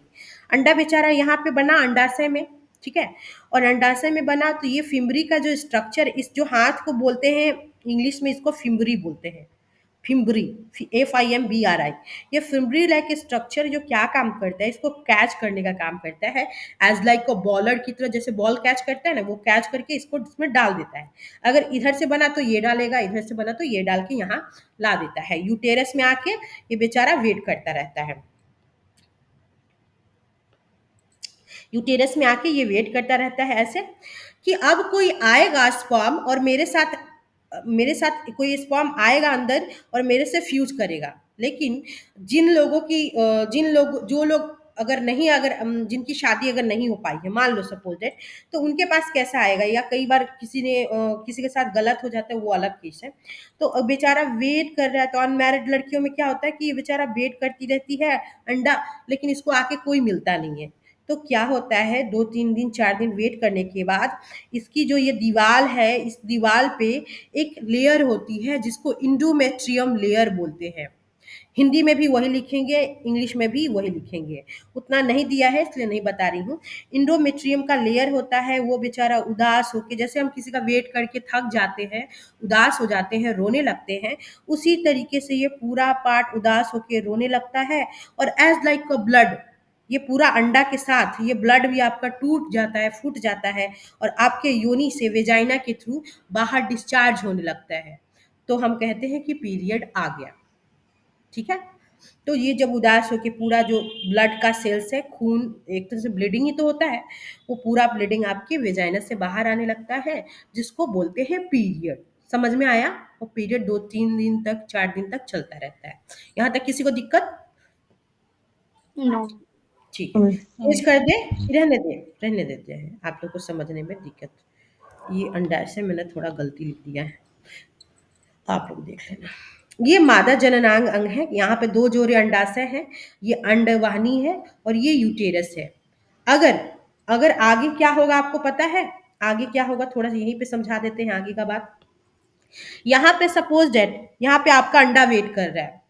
अंडा बेचारा यहाँ पे बना अंडाशय में, ठीक है। और अंडाशय में बना तो ये फिम्बरी का जो स्ट्रक्चर, इस जो हाथ को बोलते हैं, इंग्लिश में इसको फिम्बरी बोलते हैं। Fimbriae, FIMBRI। ये फिम्बरी लाइक स्ट्रक्चर जो क्या काम करता है, इसको कैच करने का काम करता है। एज लाइक अ बॉलर की तरह, जैसे बॉल कैच करता है ना, वो कैच करके इसको इसमें डाल देता है। अगर इधर से बना तो ये डालेगा, इधर से बना तो ये डाल के यहाँ ला देता है। यूटेरस में आके ये बेचारा वेट करता रहता है। यूटेरस में आके ये वेट करता रहता है, ऐसे कि अब कोई आएगा स्पर्म, और मेरे साथ कोई स्पर्म आएगा अंदर और मेरे से फ्यूज करेगा। लेकिन जिन लोगों की जिन लोग जो लोग अगर नहीं, जिनकी शादी अगर नहीं हो पाई है, मान लो सपोज दैट, तो उनके पास कैसा आएगा? या कई बार किसी के साथ गलत हो जाता है, वो अलग केस है। तो बेचारा वेट कर रहा है। तो अनमैरिड लड़कियों में क्या होता है कि ये बेचारा वेट करती रहती है अंडा, लेकिन इसको आके कोई मिलता नहीं है। तो क्या होता है, 2-3 दिन 4 दिन वेट करने के बाद इसकी जो ये दीवार है, इस दीवार पे एक लेयर होती है, जिसको इंडोमेट्रियम लेयर बोलते हैं। हिंदी में भी वही लिखेंगे, इंग्लिश में भी वही लिखेंगे। उतना नहीं दिया है इसलिए नहीं बता रही हूँ। इंडोमेट्रियम का लेयर होता है, वो बेचारा उदास होके, जैसे हम किसी का वेट करके थक जाते हैं, उदास हो जाते हैं, रोने लगते हैं, उसी तरीके से ये पूरा पार्ट उदास होके रोने लगता है। और एज लाइक अ ब्लड, ये पूरा अंडा के साथ ये ब्लड भी आपका टूट जाता है, फूट जाता है और आपके योनि से वेजाइना के थ्रू बाहर डिस्चार्ज होने लगता है, तो हम कहते हैं कि पीरियड आ गया। ठीक है। तो ये जब उदास होके पूरा जो ब्लड का सेल्स है, खून एक तरह से ब्लीडिंग ही तो होता है, वो पूरा ब्लीडिंग आपके वेजाइना से बाहर आने लगता है, जिसको बोलते हैं पीरियड। समझ में आया? और पीरियड 2-3 दिन तक 4 दिन तक चलता रहता है। यहाँ तक किसी को दिक्कत? नो। ठीक है, चेंज कर दे, रहने दे, रहने देते हैं, आप लोग को समझने में दिक्कत। ये अंडा से मैंने थोड़ा गलती लिख दिया है, तो आप लोग देख लेना। ये मादा जननांग अंग है, यहाँ पे 2 जोड़े अंडाशय हैं, ये अंडवाहिनी है और ये यूटेरस है। अगर अगर आगे क्या होगा आपको पता है? आगे क्या होगा थोड़ा सा यहीं पे समझा देते हैं आगे का बात। यहाँ पे सपोज डेट यहाँ पे आपका अंडा वेट कर रहा है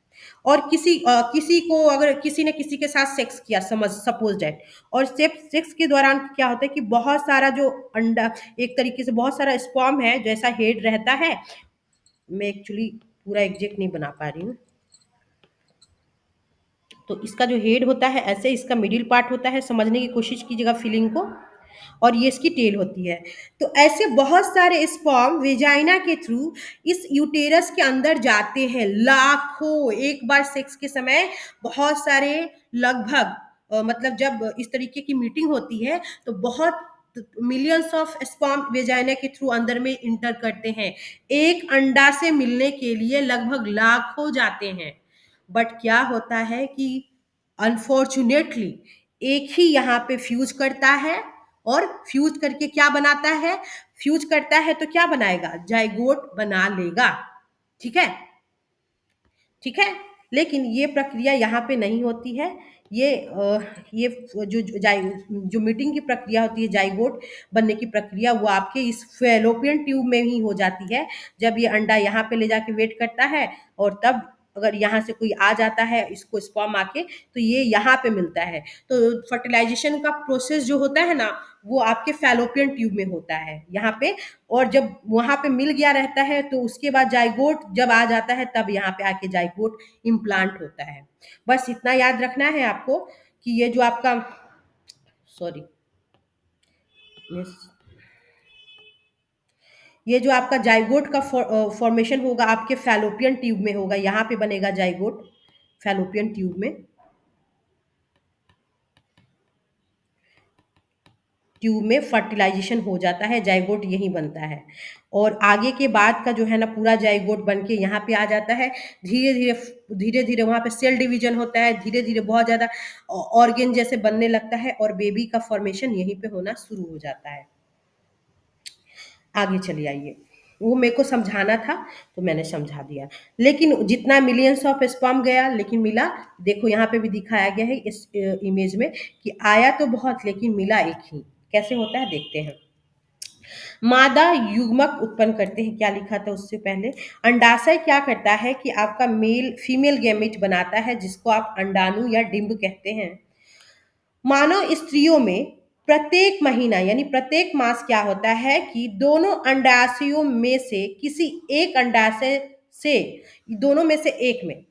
और किसी को अगर किसी ने किसी के साथ सेक्स किया, समझ सपोज डेट, और सेक्स के दौरान क्या होता है कि बहुत सारा जो अंडा, एक तरीके से बहुत सारा स्पर्म है जैसा हेड रहता है, मैं एक्चुअली पूरा एग्जैक्ट नहीं बना पा रही हूँ, तो इसका जो हेड होता है ऐसे इसका मिडिल पार्ट होता है, समझने की कोशिश कीजिएगा फीलिंग को, और ये इसकी टेल होती है। तो ऐसे बहुत सारे स्पर्म वेजाइना के थ्रू इस यूटेरस के अंदर जाते हैं, लाखों एक बार सेक्स के समय, बहुत सारे, लगभग मतलब जब इस तरीके की मीटिंग होती है तो बहुत मिलियंस ऑफ स्पर्म वेजाइना के थ्रू अंदर में इंटर करते हैं। एक अंडा से मिलने के लिए लगभग लाखों जाते हैं। बट क्या होता है कि अनफॉर्चुनेटली एक ही यहाँ पे फ्यूज करता है, और फ्यूज करके क्या बनाता है? फ्यूज करता है तो क्या बनाएगा? जाइगोट बना लेगा। ठीक है, ठीक है। लेकिन ये प्रक्रिया यहाँ पे नहीं होती है। ये जो मीटिंग की प्रक्रिया होती है, जाइगोट बनने की प्रक्रिया, वो आपके इस फैलोपियन ट्यूब में ही हो जाती है। जब ये अंडा यहाँ पे ले जाके वेट करता है, और तब अगर यहाँ से कोई आ जाता है इसको स्पर्म आके, तो ये यहाँ पे मिलता है। तो फर्टिलाइजेशन का प्रोसेस जो होता है ना, वो आपके फैलोपियन ट्यूब में होता है यहाँ पे। और जब वहां पे मिल गया रहता है तो उसके बाद जाइगोट जब आ जाता है, तब यहाँ पे आके जाइगोट इम्प्लांट होता है। बस इतना याद रखना है आपको कि ये जो आपका, सॉरी, ये जो आपका जाइगोट का फॉर्मेशन होगा आपके फैलोपियन ट्यूब में होगा, यहाँ पे बनेगा जाइगोट फैलोपियन ट्यूब में, ट्यूब में फर्टिलाइजेशन हो जाता है, जाइगोट यही बनता है। और आगे के बाद का जो है ना पूरा जाइगोट बन के यहाँ पे आ जाता है। धीरे धीरे धीरे धीरे वहाँ पे सेल डिवीजन होता है, धीरे धीरे बहुत ज़्यादा ऑर्गेन जैसे बनने लगता है, और बेबी का फॉर्मेशन यहीं पे होना शुरू हो जाता है। आगे चलिए आइए, वो मेरे को समझाना था तो मैंने समझा दिया। लेकिन जितना मिलियंस ऑफ स्पर्म गया लेकिन मिला, देखो यहाँ पे भी दिखाया गया है इस इमेज में कि आया तो बहुत लेकिन मिला एक ही। कैसे होता है देखते हैं। मादा युग्मक उत्पन्न करते हैं, क्या लिखा था उससे पहले। अंडाशय क्या करता है कि आपका मेल फीमेल गैमेट बनाता है, जिसको आप अंडाणु या डिंब कहते हैं। मानव स्त्रियों में प्रत्येक महीना यानी प्रत्येक मास क्या होता है कि दोनों अंडाशयों में से किसी एक अंडाशय से, दोनों में से एक में,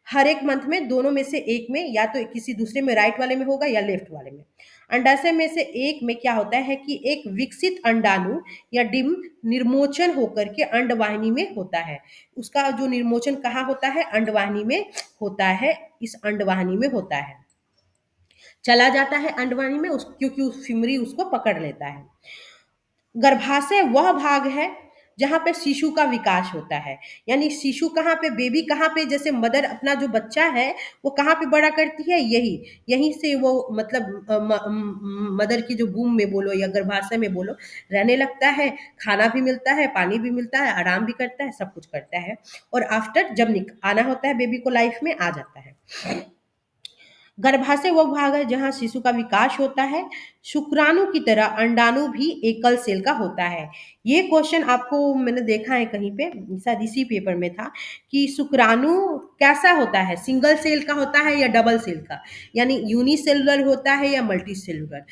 हर एक मंथ में दोनों में से एक में, या तो किसी दूसरे में राइट वाले में होगा या लेफ्ट वाले में, अंडाशय में से एक में क्या होता है कि एक विकसित अंडाणु या डिंब निर्मोचन होकर के अंडवाहिनी में होता है। उसका जो निर्मोचन कहाँ होता है? अंडवाहिनी में होता है, इस अंडवाहिनी में होता है, चला जाता है अंडवाहिनी में क्योंकि उस फिमरी उसको पकड़ लेता है। गर्भाशय वह भाग है जहाँ पे शिशु का विकास होता है, यानी शिशु कहाँ पे, बेबी कहाँ पे, जैसे मदर अपना जो बच्चा है वो कहाँ पे बड़ा करती है, यहीं से वो मतलब मदर की जो बूम में बोलो या गर्भाशय में बोलो रहने लगता है, खाना भी मिलता है, पानी भी मिलता है, आराम भी करता है, सब कुछ करता है, और आफ्टर जब आना होता है बेबी को लाइफ में आ जाता है। गर्भाशय वह भाग है जहां शिशु का विकास होता है। शुक्राणु की तरह अंडाणु भी एकल सेल का होता है। ये क्वेश्चन आपको मैंने देखा है कहीं पे, शायद इसी पेपर में था, कि शुक्राणु कैसा होता है, सिंगल सेल का होता है या डबल सेल का, यानी यूनिसेलुलर होता है या मल्टी सेलुलर।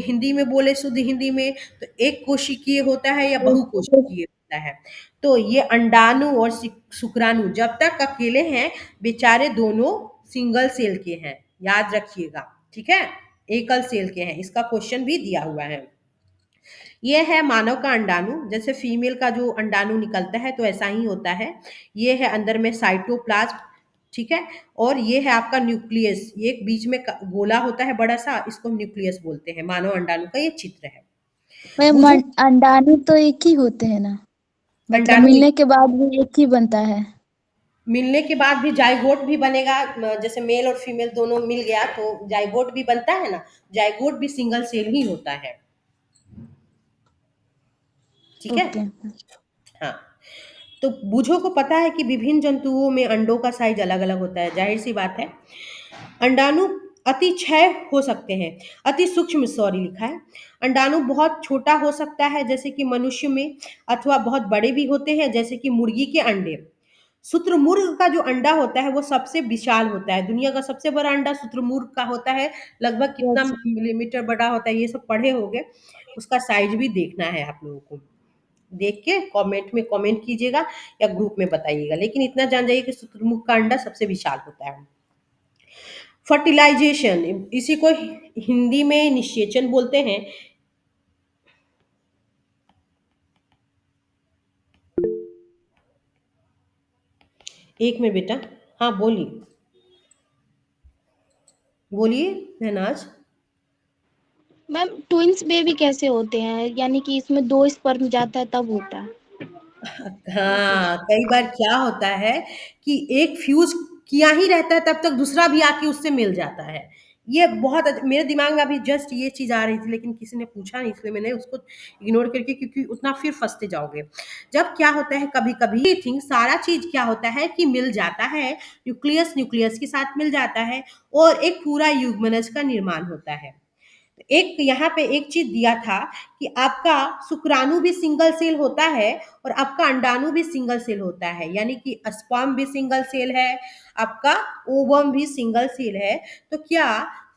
हिंदी में बोले, शुद्ध हिंदी में, तो एक कोशिकीय होता है या बहुकोशिकीय होता है। तो ये अंडाणु और शुक्राणु जब तक अकेले हैं, बेचारे दोनों सिंगल सेल के हैं, याद रखिएगा। ठीक है, एकल सेल के हैं, इसका क्वेश्चन भी दिया हुआ है। ये है मानव का अंडाणु, जैसे फीमेल का जो अंडाणु निकलता है तो ऐसा ही होता है। ये है अंदर में साइटोप्लाज्म, ठीक है, और ये है आपका न्यूक्लियस, ये एक बीच में गोला होता है बड़ा सा, इसको न्यूक्लियस बोलते हैं। मानव अंडाणु का ये चित्र है। मैम बुझो अंडाणु तो एक ही होते हैं ना, मतलब अंडाणु मिलने के बाद भी एक ही बनता है। मिलने के बाद भी जाइगोट भी बनेगा, जैसे मेल और फीमेल दोनों मिल गया तो जाइगोट भी बनता है ना, जाइगोट भी सिंगल सेल ही होता है, ठीक है। ओके। हाँ, तो बूझो को पता है कि विभिन्न जंतुओं में अंडों का साइज अलग अलग होता है, जाहिर सी बात है। अंडाणु अति क्षय हो सकते हैं, अति सूक्ष्म, सॉरी लिखा है। अंडाणु बहुत छोटा हो सकता है जैसे कि मनुष्य में, अथवा बहुत बड़े भी होते हैं जैसे कि मुर्गी के अंडे। शुतुरमुर्ग का जो अंडा होता है वो सबसे विशाल होता है, दुनिया का सबसे बड़ा अंडा शुतुरमुर्ग का होता है। लगभग कितना यस। मिलीमीटर बड़ा होता है ये सब पढ़े होंगे, उसका साइज भी देखना है आप लोगों को। देख के कमेंट में कमेंट कीजिएगा या ग्रुप में बताइएगा, लेकिन इतना जान जाइए कि शुतुरमुर्ग का अंडा सबसे विशाल होता है। फर्टिलाइजेशन, इसी को हिंदी में निषेचन बोलते हैं। एक में बेटा, हाँ बोलिए बोलिए महनाज। मैम ट्विंस बेबी कैसे होते हैं, यानी कि इसमें 2 स्पर्म जाता है तब होता है? हाँ, कई बार क्या होता है कि एक फ्यूज किया ही रहता है तब तक दूसरा भी आके उससे मिल जाता है। ये बहुत मेरे दिमाग में अभी जस्ट ये चीज आ रही थी, लेकिन किसी ने पूछा नहीं इसलिए मैंने उसको इग्नोर करके, क्योंकि उतना फिर फंसते जाओगे। जब क्या होता है कभी कभी थिंक सारा चीज क्या होता है कि मिल जाता है, न्यूक्लियस न्यूक्लियस के साथ मिल जाता है और एक पूरा युग्मनज का निर्माण होता है। एक यहाँ पे एक चीज दिया था कि आपका शुक्राणु भी सिंगल सेल होता है और आपका अंडाणु भी सिंगल सेल होता है, यानी कि स्पर्म भी सिंगल सेल है, आपका ओवम भी सिंगल सेल है। तो क्या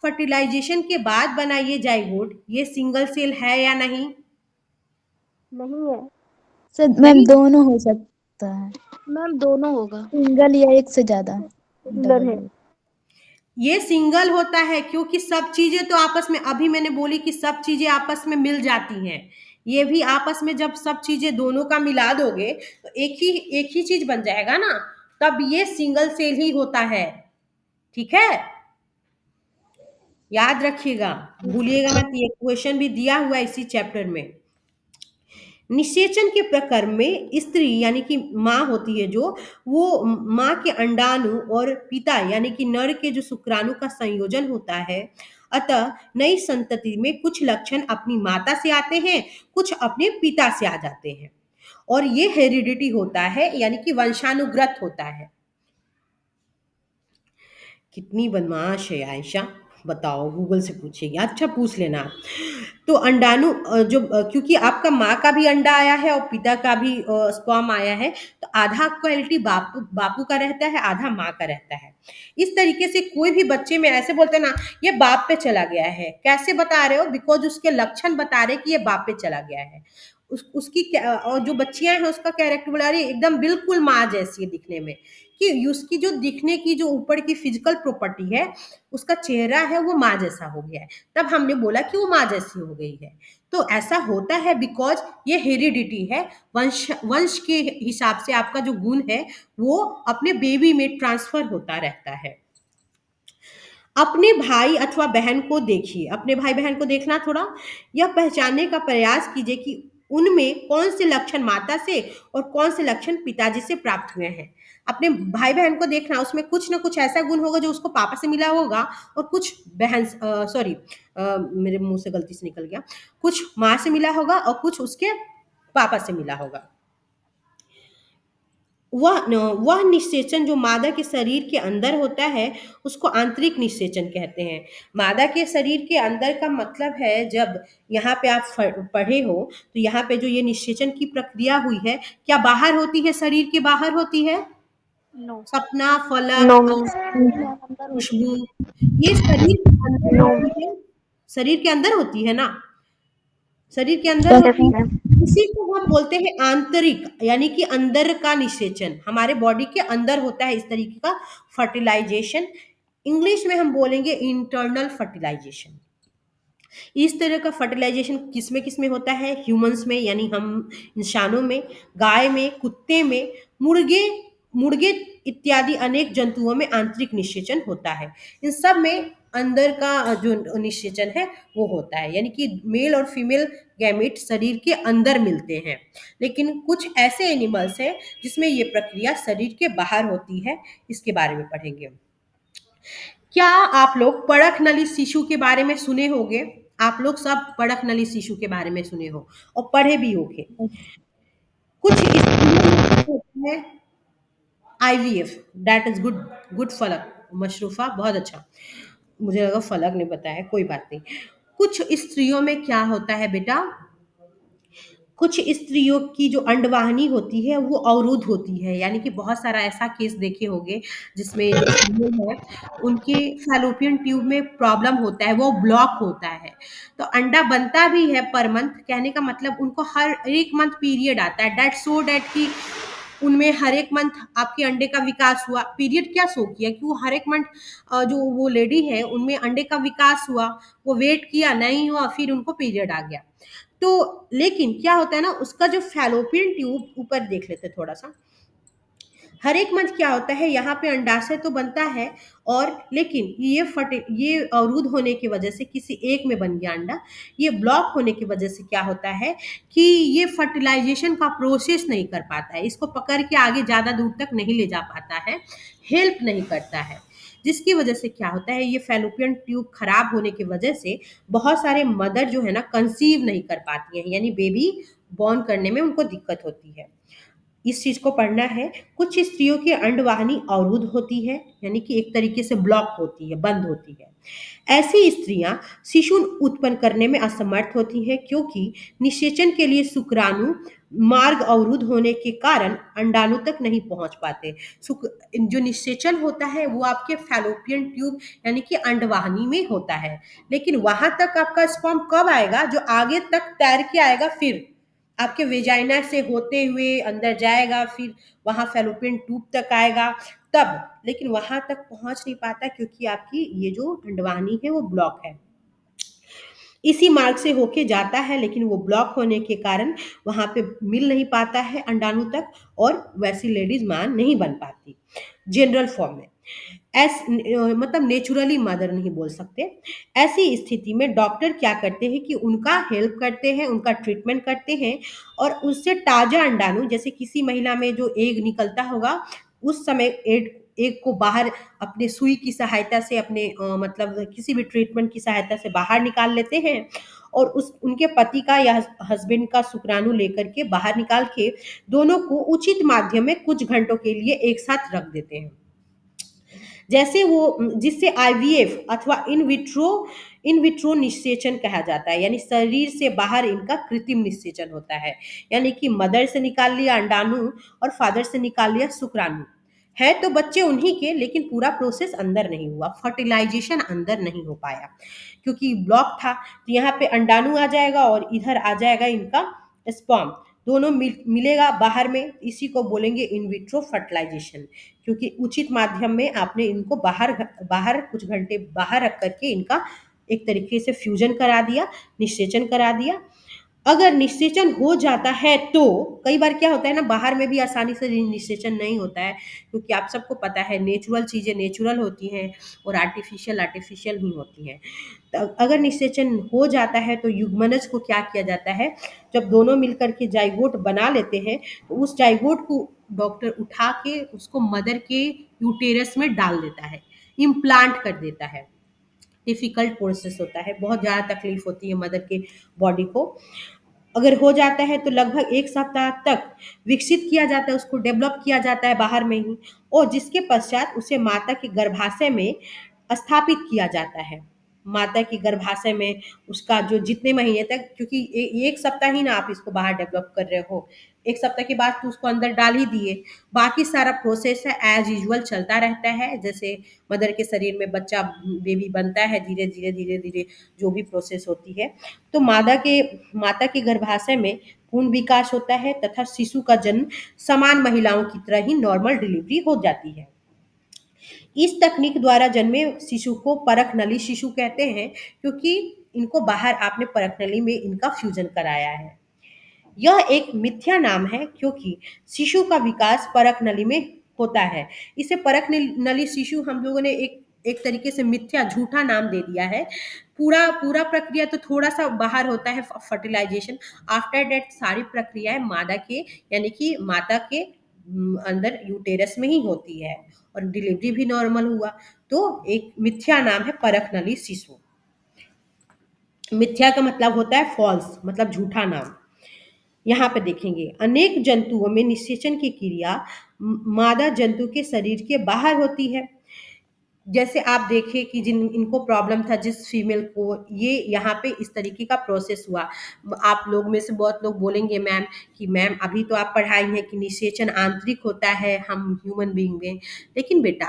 फर्टिलाइजेशन के बाद बना ये जाइगोट ये सिंगल सेल है या नहीं? नहीं है सर मैम नहीं, दोनों हो सकता है, मैम, दोनों होगा। सिंगल या एक से ज्यादा सिंगुलर डबल है। भी। ये सिंगल होता है क्योंकि सब चीजें तो आपस में, अभी मैंने बोली कि सब चीजें आपस में मिल जाती हैं। ये भी आपस में जब सब चीजें दोनों का मिला दोगे तो एक ही चीज बन जाएगा ना, तब ये सिंगल सेल ही होता है, ठीक है। याद रखिएगा, भूलिएगा मत, ये क्वेश्चन भी दिया हुआ है इसी चैप्टर में। निषेचन के प्रक्रम में स्त्री यानी कि माँ होती है जो, वो माँ के अंडाणु और पिता यानी कि नर के जो शुक्राणु का संयोजन होता है। अतः नई संतति में कुछ लक्षण अपनी माता से आते हैं, कुछ अपने पिता से आ जाते हैं, और ये हेरिडिटी होता है यानी कि वंशानुगत होता है। कितनी बदमाश है आयशा, बताओ, गूगल से पूछेगी, अच्छा पूछ लेना आप। तो अंडाणु क्योंकि आपका माँ का भी अंडा आया है और पिता का भी स्पर्म आया है, तो आधा क्वालिटी बापू बापू का रहता है, आधा माँ का रहता है। इस तरीके से कोई भी बच्चे में ऐसे बोलते ना ये बाप पे चला गया है, कैसे बता रहे हो? बिकॉज उसके लक्षण बता रहे कि ये बाप पे चला गया है। और जो बच्चियां हैं उसका कैरेक्टर बोला रही एकदम बिल्कुल माँ जैसी है दिखने में, कि उसकी जो दिखने की जो ऊपर की फिजिकल प्रॉपर्टी है, उसका चेहरा है वो माँ जैसा हो गया है, तब हमने बोला कि वो माँ जैसी हो गई है। तो ऐसा होता है बिकॉज ये हेरिडिटी है, वंश के हिसाब से आपका जो गुण है वो अपने बेबी में ट्रांसफर होता रहता है। अपने भाई अथवा बहन को देखिए, अपने भाई बहन को देखना, थोड़ा यह पहचानने का प्रयास कीजिए कि उनमें कौन से लक्षण माता से और कौन से लक्षण पिताजी से प्राप्त हुए हैं। अपने भाई बहन को देखना, उसमें कुछ ना कुछ ऐसा गुण होगा जो उसको पापा से मिला होगा, और कुछ बहन, सॉरी मेरे मुंह से गलती से निकल गया, कुछ माँ से मिला होगा और कुछ उसके पापा से मिला होगा। वह निषेचन जो मादा के शरीर के अंदर होता है उसको आंतरिक निषेचन कहते हैं। मादा के शरीर के अंदर का मतलब है, जब यहाँ पे आप पढ़े हो तो यहाँ पे जो ये निषेचन की प्रक्रिया हुई है, क्या बाहर होती है, शरीर के बाहर होती है? नो। सपना, फलक, नो मैम। अंदर होती खुशबू, है। ये शरीर के अंदर नो। होती है, शरीर के अंदर होती है ना, शरीर के अंदर यस होती है। मैम। इसी को हम बोलते हैं आंतरिक, यानी कि अंदर का निषेचन, हमारे बॉडी के अंदर होता है इस तरीके का फर्टिलाइजेशन। इंग्लिश में हम बोलेंगे इंटरनल फर्टिलाइजेशन। इस तरह का फर्टिलाइजेशन किस में होता है? ह्यूमंस में, यानी हम इंसानों में, गाय में, कुत्ते में, मुर्गे मुर्गे इत्यादि अनेक जंतुओं में आंतरिक निषेचन होता है। इन सब में अंदर का जो निषेचन है वो होता है, यानी कि मेल और फीमेल गैमेट शरीर के अंदर मिलते हैं। लेकिन कुछ ऐसे एनिमल्स हैं जिसमें ये प्रक्रिया शरीर के बाहर होती है, इसके बारे में पढ़ेंगे। क्या आप लोग परख नली शिशु के बारे में सुने होंगे? आप लोग सब परख नली शिशु के बारे में सुने हो और पढ़े भी होंगे। कुछ स्त्रियों में IVF, that is good, good फलक, मशरूफा बहुत अच्छा, मुझे लगा फलक ने बताया, कोई बात नहीं। कुछ स्त्रियों में क्या होता है बेटा, कुछ स्त्रियों की जो अंडवाहिनी होती है वो अवरुद्ध होती है, यानी कि बहुत सारा ऐसा केस देखे होंगे जिसमें जो फीमेल है उनके फैलोपियन ट्यूब में प्रॉब्लम होता है, वो ब्लॉक होता है। तो अंडा बनता भी है पर मंथ, कहने का मतलब उनको हर एक मंथ पीरियड आता है, दैट सो दैट कि उनमें हर एक मंथ आपके अंडे का विकास हुआ। पीरियड क्या शो किया कि वो हर एक मंथ जो वो लेडी है उनमें अंडे का विकास हुआ, वो वेट किया नहीं हुआ, फिर उनको पीरियड आ गया। तो लेकिन क्या होता है ना, उसका जो फैलोपियन ट्यूब, ऊपर देख लेते थोड़ा सा, हर एक मंथ क्या होता है, यहाँ पे अंडाशय तो बनता है, और लेकिन ये अवरुद्ध होने की वजह से किसी एक में बन गया अंडा, ये ब्लॉक होने की वजह से क्या होता है कि ये फर्टिलाइजेशन का प्रोसेस नहीं कर पाता है, इसको पकड़ के आगे ज़्यादा दूर तक नहीं ले जा पाता है, हेल्प नहीं करता है, जिसकी वजह से क्या होता है, ये फैलोपियन ट्यूब खराब होने की वजह से बहुत सारे मदर जो है ना कंसीव नहीं कर पाती हैं, यानी बेबी बॉर्न करने में उनको दिक्कत होती है। इस चीज को पढ़ना है। कुछ स्त्रियों की अंडवाहिनी अवरुद्ध होती है, यानी कि एक तरीके से ब्लॉक होती है, बंद होती है। ऐसी स्त्रियां शिशु उत्पन्न करने में असमर्थ होती हैं, क्योंकि निषेचन के लिए शुक्राणु मार्ग अवरुद्ध होने के कारण अंडाणु तक नहीं पहुंच पाते। जो निषेचन होता है वो आपके फैलोपियन ट्यूब यानी कि अंडवाहिनी में होता है, लेकिन वहां तक आपका स्पर्म कब आएगा, जो आगे तक तैर के आएगा, फिर आपके वेजाइना से होते हुए अंदर जाएगा, फिर वहां फैलोपियन ट्यूब तक आएगा तब, लेकिन वहां तक पहुंच नहीं पाता क्योंकि आपकी ये जो अंडवाहिनी है वो ब्लॉक है। इसी मार्ग से होके जाता है, लेकिन वो ब्लॉक होने के कारण वहां पे मिल नहीं पाता है अंडाणु तक, और वैसी लेडीज मां नहीं बन पाती जनरल फॉर्म में। मतलब नेचुरली मदर नहीं बोल सकते। ऐसी स्थिति में डॉक्टर क्या करते हैं कि उनका हेल्प करते हैं, उनका ट्रीटमेंट करते हैं, और उससे ताजा अंडाणु, जैसे किसी महिला में जो एग निकलता होगा उस समय एग एग को बाहर अपने सुई की सहायता से, अपने मतलब किसी भी ट्रीटमेंट की सहायता से बाहर निकाल लेते हैं, और उस उनके पति का या हस्बैंड का शुक्राणु लेकर के बाहर निकाल के दोनों को उचित माध्यम में कुछ घंटों के लिए एक साथ रख देते हैं, जैसे वो, जिससे IVF अथवा इन विट्रो निषेचन कहा जाता है, यानी शरीर से बाहर इनका कृत्रिम निषेचन होता है, यानी कि मदर से निकाल लिया अंडाणु और फादर से निकाल लिया शुक्राणु, है तो बच्चे उन्हीं के, लेकिन पूरा प्रोसेस अंदर नहीं हुआ, फर्टिलाइजेशन अंदर नहीं हो पाया क्योंकि ब्लॉक था। तो यहाँ पे अंडाणु आ जाएगा और इधर आ जाएगा इनका स्पर्म, दोनों मिलेगा बाहर में, इसी को बोलेंगे इन विट्रो फर्टिलाइजेशन, क्योंकि उचित माध्यम में आपने इनको बाहर बाहर कुछ घंटे बाहर रख करके इनका एक तरीके से फ्यूजन करा दिया, निषेचन करा दिया। अगर निषेचन हो जाता है तो कई बार क्या होता है ना, बाहर में भी आसानी से निषेचन नहीं होता है, क्योंकि आप सबको पता है नेचुरल चीज़ें नेचुरल होती हैं और आर्टिफिशियल आर्टिफिशियल ही होती हैं। तो अगर निषेचन हो जाता है तो युग्मनज को क्या किया जाता है, जब दोनों मिलकर के जाइगोट बना लेते हैं तो उस जाइगोट को डॉक्टर उठा के उसको मदर के यूटेरस में डाल देता है, इम्प्लांट कर देता है। डिफिकल्ट प्रोसेस होता है, बहुत ज़्यादा तकलीफ होती है मदर के बॉडी को। अगर हो जाता है तो लगभग 1 सप्ताह तक विकसित किया जाता है, उसको डेवलप किया जाता है बाहर में ही, और जिसके पश्चात उसे माता के गर्भाशय में स्थापित किया जाता है। माता के गर्भाशय में उसका जो जितने महीने तक, क्योंकि 1 सप्ताह ही ना आप इसको बाहर डेवलप कर रहे हो, 1 सप्ताह के बाद तो उसको अंदर डाल ही दिए, बाकी सारा प्रोसेस है एज यूजुअल चलता रहता है, जैसे मदर के शरीर में बच्चा बेबी बनता है, धीरे धीरे धीरे धीरे जो भी प्रोसेस होती है। तो माता के गर्भाशय में पूर्ण विकास होता है तथा शिशु का जन्म समान महिलाओं की तरह ही नॉर्मल डिलीवरी हो जाती है। इस तकनीक द्वारा जन्मे शिशु को परख नली शिशु कहते हैं, क्योंकि इनको बाहर आपने परख नली में इनका फ्यूजन कराया है। यह एक मिथ्या नाम है, क्योंकि शिशु का विकास परख नली में होता है। इसे परख नली शिशु हम लोगों ने एक तरीके से मिथ्या झूठा नाम दे दिया है। पूरा पूरा प्रक्रिया तो थोड़ा सा बाहर होता है, फर्टिलाइजेशन। आफ्टर दैट सारी प्रक्रियाएं मादा के यानी कि माता के अंदर यूटेरस में ही होती है, और डिलीवरी भी नॉर्मल हुआ। तो एक मिथ्या नाम है परख नली शिशु। मिथ्या का मतलब होता है फॉल्स, मतलब झूठा नाम। यहाँ पे देखेंगे, अनेक जंतुओं में निषेचन की क्रिया मादा जंतु के शरीर के बाहर होती है। जैसे आप देखें कि जिन इनको प्रॉब्लम था, जिस फीमेल को, ये यहाँ पे इस तरीके का प्रोसेस हुआ। आप लोग में से बहुत लोग बोलेंगे मैम कि मैम अभी तो आप पढ़ाई हैं कि निषेचन आंतरिक होता है हम ह्यूमन बीइंग में, लेकिन बेटा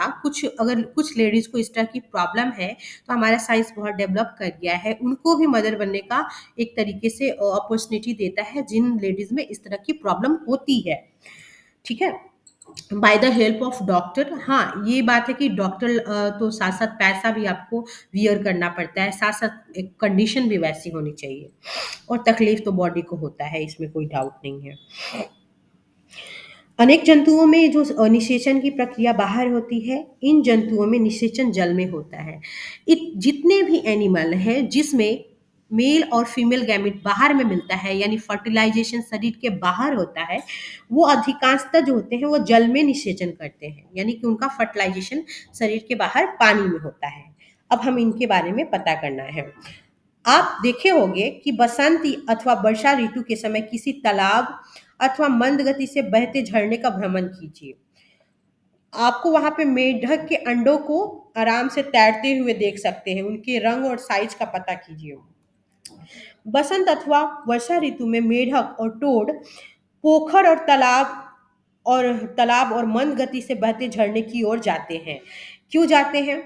अगर कुछ लेडीज को इस तरह की प्रॉब्लम है तो हमारा साइंस बहुत डेवलप कर गया है, उनको भी मदर बनने का एक तरीके से अपॉर्चुनिटी देता है जिन लेडीज में इस तरह की प्रॉब्लम होती है। ठीक है, by the help of doctor. हाँ, ये बात है कि डॉक्टर तो साथ साथ पैसा भी आपको वियर करना पड़ता है, साथ साथ एक कंडीशन भी वैसी होनी चाहिए, और तकलीफ तो बॉडी को होता है, इसमें कोई डाउट नहीं है। अनेक जंतुओं में जो निषेचन की प्रक्रिया बाहर होती है, इन जंतुओं में निषेचन जल में होता है। जितने भी एनिमल हैं जिसमें मेल और फीमेल गैमेट बाहर में मिलता है, यानी फर्टिलाइजेशन शरीर के बाहर होता है, वो अधिकांशतः जो होते हैं वो जल में निषेचन करते हैं, यानी कि उनका फर्टिलाइजेशन शरीर के बाहर पानी में होता है। अब हम इनके बारे में पता करना है। आप देखे होंगे कि बसंती अथवा वर्षा ऋतु के समय किसी तालाब अथवा मंद गति से बहते झरने का भ्रमण कीजिए। आपको वहां पे मेढक के अंडों को आराम से तैरते हुए देख सकते हैं, उनके रंग और साइज का पता कीजिए। बसंत अथवा वर्षा ऋतु में मेढक और टोड पोखर और तालाब और मंद गति से बहते झरने की ओर जाते हैं। क्यों जाते हैं?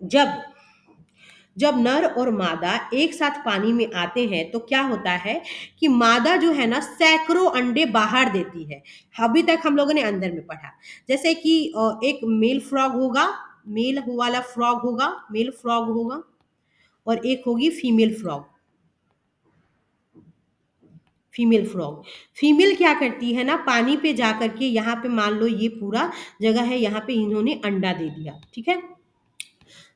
जब नर और मादा एक साथ पानी में आते हैं तो क्या होता है कि मादा जो है ना सैकड़ों अंडे बाहर देती है। अभी तक हम लोगों ने अंदर में पढ़ा, जैसे कि एक मेल फ्रॉग होगा, मेल वाला फ्रॉग होगा, मेल फ्रॉग होगा, और एक होगी फीमेल फ्रॉग। फीमेल क्या करती है ना, पानी पे जा करके, यहाँ पे मान लो ये पूरा जगह है, यहाँ पे इन्होंने अंडा दे दिया। ठीक है,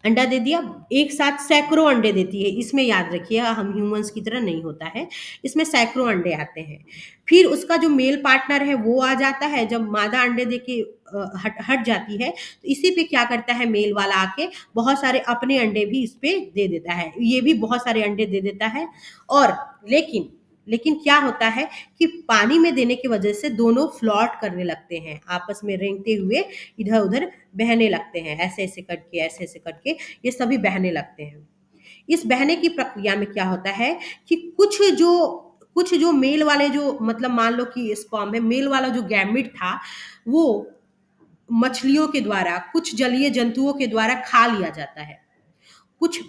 अंडा दे दिया, एक साथ सैकड़ों अंडे देती है। इसमें याद रखिए, हम ह्यूमंस की तरह नहीं होता है, इसमें सैकड़ों अंडे आते हैं। फिर उसका जो मेल पार्टनर है वो आ जाता है। जब मादा अंडे देके हट जाती है तो इसी पे क्या करता है, मेल वाला आके बहुत सारे अपने अंडे भी इस पे दे देता है, ये भी बहुत सारे अंडे दे देता है। और लेकिन क्या होता है कि पानी में देने की वजह से दोनों फ्लॉट करने लगते हैं, आपस में रेंगते हुए इधर उधर बहने लगते हैं, ऐसे ऐसे करके ये सभी बहने लगते हैं। इस बहने की प्रक्रिया में क्या होता है कि कुछ जो मेल वाले, जो मतलब मान लो कि स्पर्म में मेल वाला जो गैमेट था, वो मछलियों के द्वारा, कुछ जलीय जंतुओं के द्वारा खा लिया जाता है, कुछ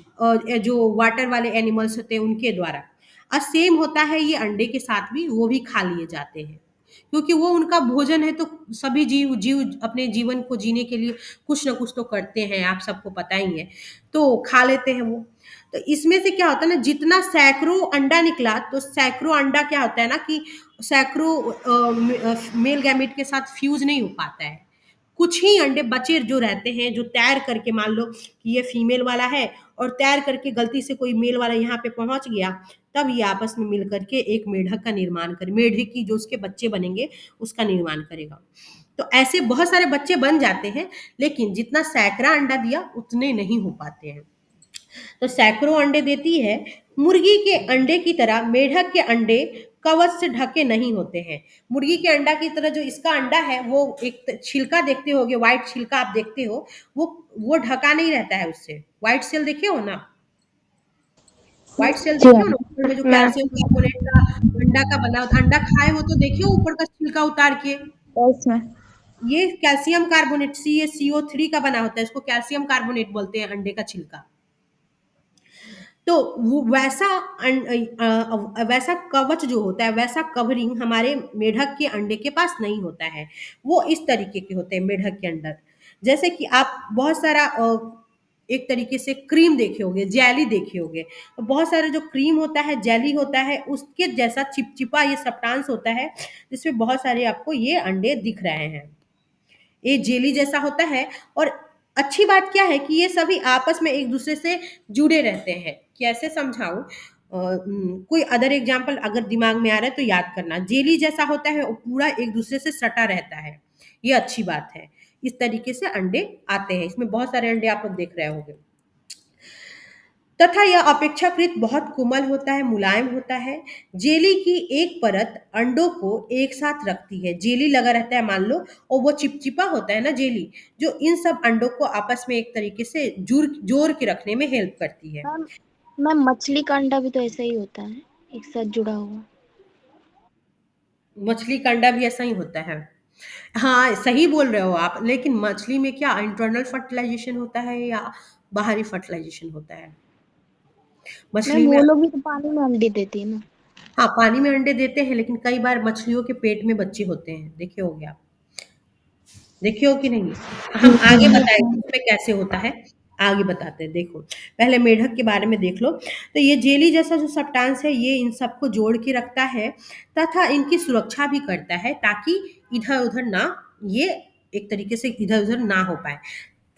जो वाटर वाले एनिमल्स होते हैं उनके द्वारा। और सेम होता है ये अंडे के साथ भी, वो भी खा लिए जाते हैं, क्योंकि वो उनका भोजन है। तो सभी जीव अपने जीवन को जीने के लिए कुछ ना कुछ तो करते हैं, आप सबको पता ही है, तो खा लेते हैं वो। तो इसमें से क्या होता है ना, जितना सैकड़ों अंडा निकला, तो सैकड़ों अंडा क्या होता है ना कि सैकड़ों मेल गैमेट के साथ फ्यूज नहीं हो पाता है। कुछ ही अंडे बचे जो रहते हैं, जो तैर करके, मान लो कि ये फीमेल वाला है और तैर करके गलती से कोई मेल वाला यहाँ पे पहुंच गया, तब ये आपस में मिल करके एक मेढक का निर्माण करे, मेढक की जो उसके बच्चे बनेंगे उसका निर्माण करेगा। तो ऐसे बहुत सारे बच्चे बन जाते हैं, लेकिन जितना सैकड़ा अंडा दिया उतने नहीं हो पाते हैं। तो सैकड़ों अंडे देती है। मुर्गी के अंडे की तरह मेढक के अंडे कवच से ढके नहीं होते हैं। मुर्गी के अंडा की तरह जो इसका अंडा है, वो एक छिलका देखते होगे, व्हाइट छिलका आप देखते हो, वो ढका नहीं रहता है उससे। व्हाइट सेल देखे हो ना, व्हाइट सेल जी देखे हो मैम। ना, ऊपर में जो मैम कैल्शियम कार्बोनेट का अंडा का बना होता, अंडा खाए हो तो देखिए ऊपर का छिलका उतार के, यस मैम। ये कैल्शियम कार्बोनेट CaCO3 का बना होता है, इसको कैल्शियम कार्बोनेट बोलते हैं अंडे का छिलका। तो वो वैसा कवच जो होता है, वैसा कवरिंग हमारे मेढक के अंडे के पास नहीं होता है। वो इस तरीके के होते हैं मेढक के अंडर। जैसे कि आप बहुत सारा एक तरीके से क्रीम देखे होंगे, जेली देखे होंगे, तो बहुत सारा जो क्रीम होता है, जेली होता है, उसके जैसा चिपचिपा ये सब्सटेंस होता है, जिसमें बहुत सारे आपको ये अंडे दिख रहे हैं। ये जेली जैसा होता है। और अच्छी बात क्या है कि ये सभी आपस में एक दूसरे से जुड़े रहते हैं। कैसे समझाऊं? कोई अदर एग्जांपल अगर दिमाग में आ रहा है तो याद करना। जेली जैसा होता है, वो पूरा एक दूसरे से सटा रहता है, ये अच्छी बात है। इस तरीके से अंडे आते हैं, इसमें बहुत सारे अंडे आप लोग देख रहे होंगे। तथा यह अपेक्षाकृत बहुत कोमल होता है, मुलायम होता है। जेली की एक परत अंडों को एक साथ रखती है। जेली लगा रहता है मान लो, और वो चिपचिपा होता है ना जेली, जो इन सब अंडों को आपस में एक तरीके से जोड़ के रखने में हेल्प करती है। मैम मैम मछली का अंडा भी तो ऐसा ही होता है, एक साथ जुड़ा हुआ। मछली का अंडा भी ऐसा ही होता है। हाँ, सही बोल रहे हो आप, लेकिन मछली में क्या इंटरनल फर्टिलाइजेशन होता है या बाहरी फर्टिलाइजेशन होता है? मैम मछली में, वो लोग भी तो पानी में अंडे देती है ना। हाँ, पानी में अंडे देते हैं, लेकिन कई बार मछलियों के पेट में बच्चे होते हैं, देखे होंगे आप। देखे हो कि नहीं? हम आगे बताएंगे इसमें कैसे होता है, आगे बताते हैं। देखो, पहले मेढक के बारे में देख लो। तो ये जेली जैसा जो सब्सटेंस है, ये इन सबको जोड़ के रखता है तथा इनकी सुरक्षा भी करता है, ताकि इधर उधर ना, ये एक तरीके से इधर उधर ना हो पाए।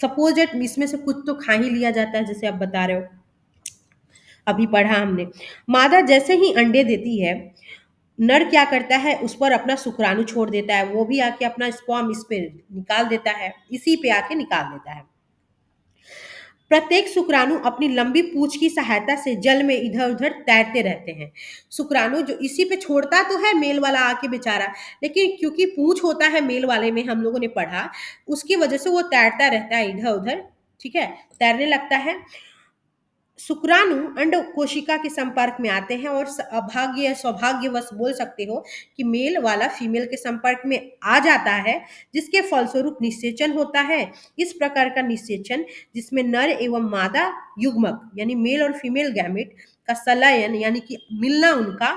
सपोज दैट इसमें से कुछ तो खा ही लिया जाता है, जैसे आप बता रहे हो, अभी पढ़ा हमने। मादा जैसे ही अंडे देती है, नर क्या करता है, उस पर अपना शुक्राणु छोड़ देता है, वो भी आके अपना स्पर्म इस पे निकाल देता है, इसी पे आके निकाल देता है। प्रत्येक शुक्राणु अपनी लंबी पूंछ की सहायता से जल में इधर उधर तैरते रहते हैं। शुक्राणु जो इसी पे छोड़ता तो है मेल वाला आके बेचारा, लेकिन क्योंकि पूंछ होता है मेल वाले में, हम लोगों ने पढ़ा, उसकी वजह से वो तैरता रहता है इधर उधर, ठीक है, तैरने लगता है। शुक्राणु अंड कोशिका के संपर्क में आते हैं और अभाग्य या सौभाग्यवश बोल सकते हो कि मेल वाला फीमेल के संपर्क में आ जाता है, जिसके फलस्वरूप निषेचन होता है। इस प्रकार का निषेचन, जिसमें नर एवं मादा युग्मक यानी मेल और फीमेल गैमेट का संलयन यानी कि मिलना उनका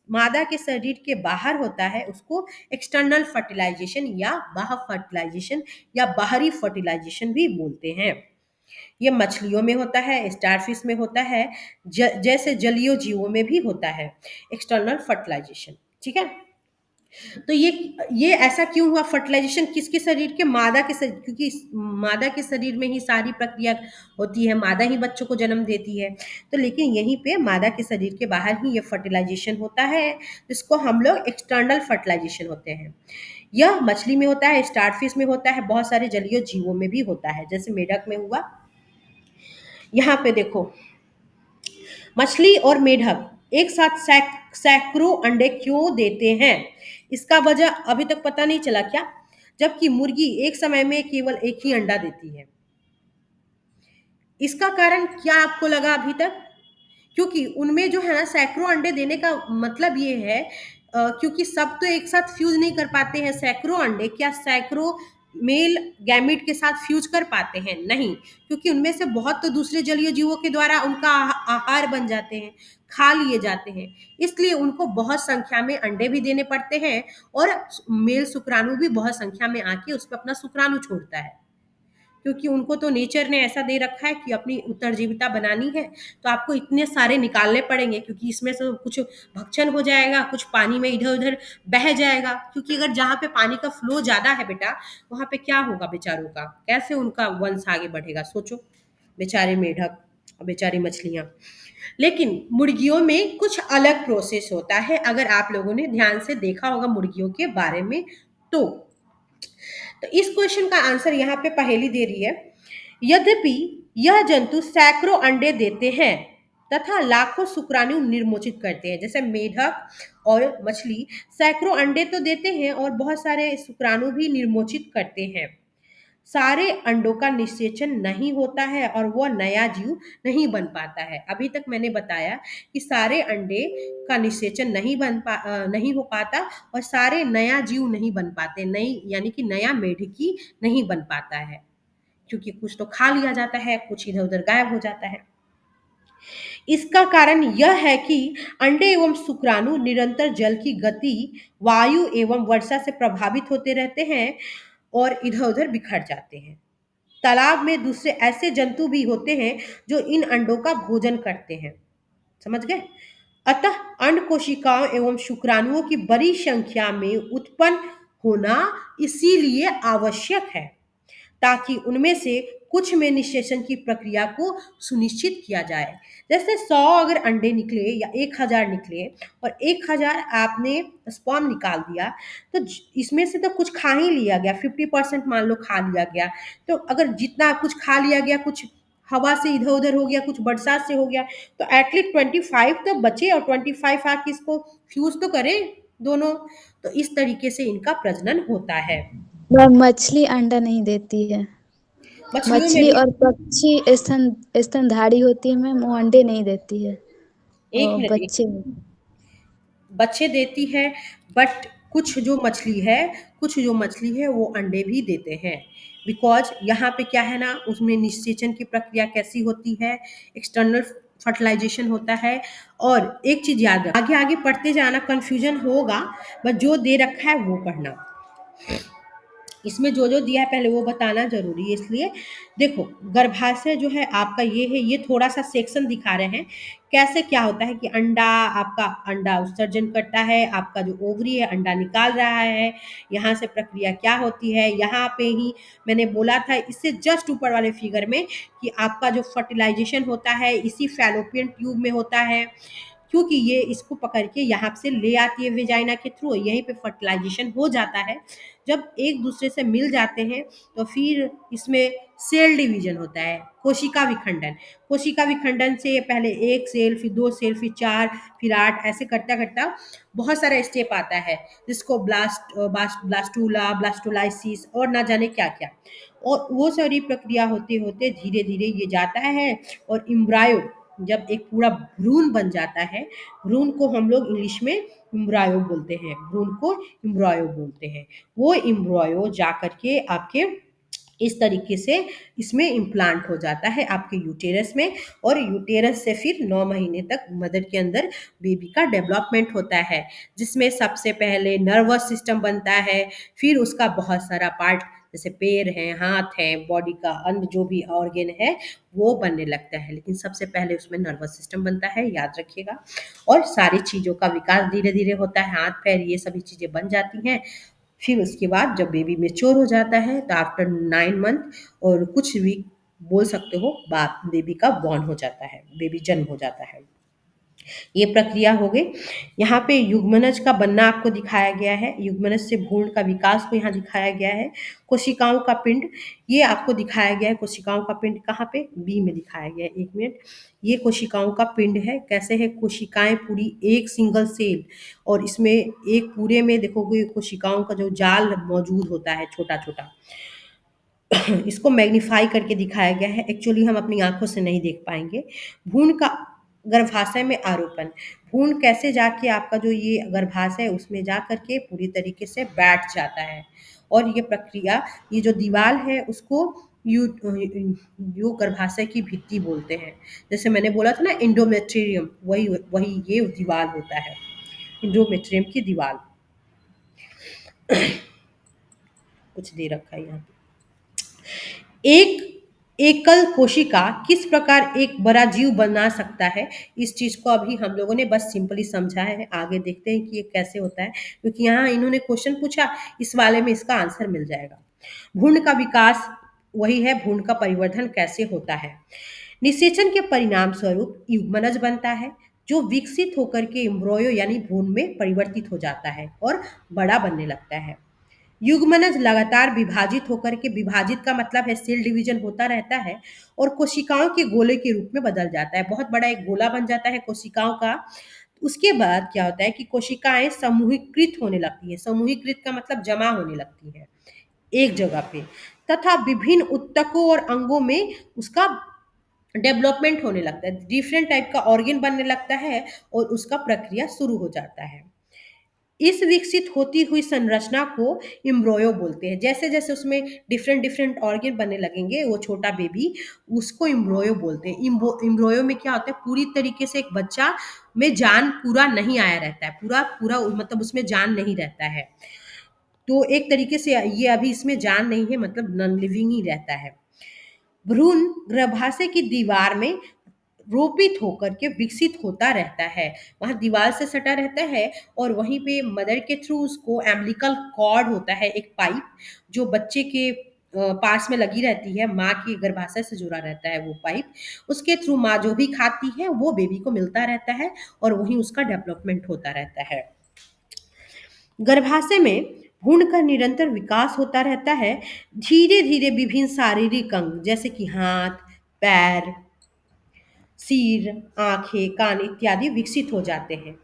मादा के शरीर के बाहर होता है, उसको एक्सटर्नल फर्टिलाइजेशन या बाह्य फर्टिलाइजेशन या बाहरी फर्टिलाइजेशन भी बोलते हैं। ये मछलियों में होता है, स्टारफिश में होता है, जैसे जलीय जीवों में भी होता है एक्सटर्नल फर्टिलाइजेशन, ठीक है। तो ये ऐसा क्यों हुआ? फर्टिलाइजेशन किसके शरीर के? मादा के शरीर, क्योंकि मादा के शरीर में ही सारी प्रक्रिया होती है, मादा ही बच्चों को जन्म देती है। तो लेकिन यहीं पे मादा के शरीर के बाहर ही ये फर्टिलाइजेशन होता है, जिसको हम लोग एक्सटर्नल फर्टिलाइजेशन होते हैं। यह मछली में होता है, स्टारफिश में होता है, बहुत सारे जलीय जीवों में भी होता है, जैसे मेढक में हुआ। यहाँ पे देखो, मछली और मेढक एक साथ सैकड़ों अंडे क्यों देते हैं? इसका वजह अभी तक पता नहीं चला क्या? जबकि मुर्गी एक समय में केवल एक ही अंडा देती है। इसका कारण क्या आपको लगा अभी तक? क्योंकि उनमें जो है ना सैकड़ों अंडे देने का मतलब ये है, क्योंकि सब तो एक साथ फ्यूज नहीं कर पाते हैं। सैकड़ों अंडे क्या सैकड़ों मेल गैमिट के साथ फ्यूज कर पाते हैं? नहीं, क्योंकि उनमें से बहुत तो दूसरे जलीय जीवों के द्वारा उनका आहार बन जाते हैं, खा लिए जाते हैं। इसलिए उनको बहुत संख्या में अंडे भी देने पड़ते हैं, और मेल शुक्राणु भी बहुत संख्या में आके उस पर अपना शुक्राणु छोड़ता है, क्योंकि उनको तो नेचर ने ऐसा दे रखा है कि अपनी उत्तरजीविता बनानी है, तो आपको इतने सारे निकालने पड़ेंगे, क्योंकि इसमें से कुछ भक्षण हो जाएगा, कुछ पानी में इधर उधर बह जाएगा। क्योंकि अगर जहाँ पे पानी का फ्लो ज्यादा है बेटा, वहां पे क्या होगा बेचारों का, कैसे उनका वंश आगे बढ़ेगा? सोचो, बेचारे मेढक और बेचारी मछलियां। लेकिन मुर्गियों में कुछ अलग प्रोसेस होता है, अगर आप लोगों ने ध्यान से देखा होगा मुर्गियों के बारे में। तो इस क्वेश्चन का आंसर यहाँ पे पहेली दे रही है। यद्यपि यह जंतु सैकड़ों अंडे देते हैं तथा लाखों शुक्राणु निर्मोचित करते हैं, जैसे मेढक और मछली सैकड़ों अंडे तो देते हैं और बहुत सारे शुक्राणु भी निर्मोचित करते हैं, सारे अंडों का निषेचन नहीं होता है और वह नया जीव नहीं बन पाता है। अभी तक मैंने बताया कि सारे अंडे का निषेचन नहीं हो पाता, और सारे नया जीव नहीं बन पाते, नई यानी कि नया मेढकी नहीं बन पाता है, क्योंकि कुछ तो खा लिया जाता है, कुछ इधर उधर गायब हो जाता है। इसका कारण यह है कि अंडे एवं शुक्राणु निरंतर जल की गति, वायु एवं वर्षा से प्रभावित होते रहते हैं। और इधर-उधर बिखर जाते हैं। तालाब में दूसरे ऐसे जंतु भी होते हैं जो इन अंडों का भोजन करते हैं। समझ गए? अतः अंड कोशिकाओं एवं शुक्राणुओं की बड़ी संख्या में उत्पन्न होना इसीलिए आवश्यक है, ताकि उनमें से कुछ में निषेचन की प्रक्रिया को सुनिश्चित किया जाए। जैसे 100 अगर अंडे निकले या 1000 निकले और 1000 आपने स्पर्म निकाल दिया, तो इसमें से तो कुछ खा ही लिया गया, 50% मान लो खा लिया गया। तो अगर जितना कुछ खा लिया गया, कुछ हवा से इधर उधर हो गया, कुछ बरसात से हो गया, तो एटलीस्ट 25 तो बचे और 25 आके इसको फ्यूज तो करें दोनों। तो इस तरीके से इनका प्रजनन होता है। मैम मछली अंडा नहीं देती है। मछलियों में मछली भी और पक्षी स्तनधारी होती है मैम, वो अंडे नहीं देती है, एक वो मिनट एक बच्चे। बच्चे देती है, बट कुछ जो मछली है वो अंडे भी देते हैं। बिकॉज यहाँ पे क्या है ना, उसमें निषेचन की प्रक्रिया कैसी होती है, एक्सटर्नल फर्टिलाइजेशन होता है। और एक चीज याद रख, आगे आगे पढ़ते जाना, कंफ्यूजन होगा, बट जो दे रखा है वो पढ़ना। इसमें जो जो दिया है पहले वो बताना जरूरी है। इसलिए देखो, गर्भाशय जो है आपका ये है, ये थोड़ा सा सेक्शन दिखा रहे हैं कैसे क्या होता है कि आपका अंडा उत्सर्जन करता है, आपका जो ओवरी है अंडा निकाल रहा है, यहाँ से प्रक्रिया क्या होती है। यहाँ पे ही मैंने बोला था इससे जस्ट ऊपर वाले फिगर में कि आपका जो फर्टिलाइजेशन होता है इसी फैलोपियन ट्यूब में होता है, क्योंकि ये इसको पकड़ के यहाँ से ले आती है वेजाइना के थ्रू, यहीं पे फर्टिलाइजेशन हो जाता है। जब एक दूसरे से मिल जाते हैं तो फिर इसमें सेल डिवीजन होता है, कोशिका विखंडन से पहले 1 सेल, फिर 2 सेल, फिर 4, फिर 8, ऐसे करता करता बहुत सारा स्टेप आता है, जिसको ब्लास्टूला, ब्लास्टोलाइसिस और ना जाने क्या क्या। और वो सारी प्रक्रिया होते होते धीरे धीरे ये जाता है और इम्ब्रायो, जब एक पूरा भ्रूण बन जाता है, भ्रूण को हम लोग इंग्लिश में इम्ब्रायो बोलते हैं, भ्रूण को इम्ब्रायो बोलते हैं। वो इम्ब्रायो जा करके आपके इस तरीके से इसमें इम्प्लांट हो जाता है आपके यूटेरस में, और यूटेरस से फिर 9 महीने तक मदर के अंदर बेबी का डेवलपमेंट होता है, जिसमें सबसे पहले नर्वस सिस्टम बनता है, फिर उसका बहुत सारा पार्ट जैसे पैर हैं, हाथ हैं, बॉडी का अन्य जो भी ऑर्गन है वो बनने लगता है। लेकिन सबसे पहले उसमें नर्वस सिस्टम बनता है, याद रखिएगा। और सारी चीज़ों का विकास धीरे धीरे होता है, हाथ पैर ये सभी चीज़ें बन जाती हैं। फिर उसके बाद जब बेबी मेच्योर हो जाता है तो आफ्टर 9 मंथ और कुछ वीक बोल सकते हो बाद, बेबी का बॉर्न हो जाता है, बेबी जन्म हो जाता है। ये प्रक्रिया हो गई। यहाँ पे युग्मनज का बनना आपको दिखाया गया है, युग्मनज से भ्रूण का विकास को यहाँ दिखाया गया है। कोशिकाओं का पिंड ये आपको दिखाया गया है, कोशिकाओं का पिंड कहाँ पे, बी में दिखाया गया है। एक मिनट, ये कोशिकाओं का पिंड है, कैसे है, कोशिकाएं पूरी एक सिंगल सेल, और इसमें एक पूरे में देखोगे कोशिकाओं का जो जाल मौजूद होता है छोटा छोटा, इसको मैग्नीफाई करके दिखाया गया है। एक्चुअली हम अपनी आंखों से नहीं देख पाएंगे। भ्रूण का गर्भाशय में आरोपण, भ्रूण कैसे जाके आपका जो ये गर्भाशय है उसमें जा करके पूरी तरीके से बैठ जाता है, और ये प्रक्रिया, ये जो दीवार है उसको यू गर्भाशय की भित्ति बोलते हैं। जैसे मैंने बोला था ना इंडोमेट्रियम, वही वही ये दीवार होता है, इंडोमेट्रियम की दीवार। कुछ दे रखा है यहाँ पे। एक एकल कोशिका किस प्रकार एक बड़ा जीव बना सकता है, इस चीज को अभी हम लोगों ने बस सिंपली समझा है। आगे देखते हैं कि ये कैसे होता है, क्योंकि यहाँ इन्होंने क्वेश्चन पूछा, इस वाले में इसका आंसर मिल जाएगा। भ्रूण का विकास वही है, भ्रूण का परिवर्धन कैसे होता है। निषेचन के परिणाम स्वरूप युग्मनज बनता है, जो विकसित होकर के एम्ब्रॉयो यानी भ्रूण में परिवर्तित हो जाता है और बड़ा बनने लगता है। युग्मनज लगातार विभाजित होकर के, विभाजित का मतलब है सेल डिवीजन होता रहता है, और कोशिकाओं के गोले के रूप में बदल जाता है, बहुत बड़ा एक गोला बन जाता है कोशिकाओं का। उसके बाद क्या होता है कि कोशिकाएं समूहीकृत होने लगती है, समूहीकृत का मतलब जमा होने लगती है एक जगह पे, तथा विभिन्न ऊतकों और अंगों में उसका डेवलपमेंट होने लगता है, डिफरेंट टाइप का ऑर्गन बनने लगता है और उसका प्रक्रिया शुरू हो जाता है। इस विकसित होती हुई संरचना को एम्ब्रॉयो बोलते हैं। जैसे जैसे उसमें डिफरेंट डिफरेंट ऑर्गन बनने लगेंगे वो छोटा बेबी, उसको एम्ब्रॉयो बोलते हैं। एम्ब्रॉयो में क्या होता है, पूरी तरीके से एक बच्चा में जान पूरा नहीं आया रहता है, पूरा पूरा मतलब उसमें जान नहीं रहता है। तो एक तरीके से ये अभी इसमें जान नहीं है, मतलब नॉन लिविंग ही रहता है। भ्रूण गर्भाशय की दीवार में रोपित होकर के विकसित होता रहता है, वहां दीवार से सटा रहता है, और वहीं पे मदर के थ्रू उसको एम्बिलिकल कॉर्ड होता है, एक पाइप जो बच्चे के पास में लगी रहती है, माँ के गर्भाशय से जुड़ा रहता है वो पाइप, उसके थ्रू माँ जो भी खाती है वो बेबी को मिलता रहता है, और वहीं उसका डेवलपमेंट होता रहता है। गर्भाशय में भ्रूण का निरंतर विकास होता रहता है, धीरे धीरे विभिन्न शारीरिक अंग जैसे कि हाथ, पैर, सिर, आंखें, कान इत्यादि विकसित हो जाते हैं।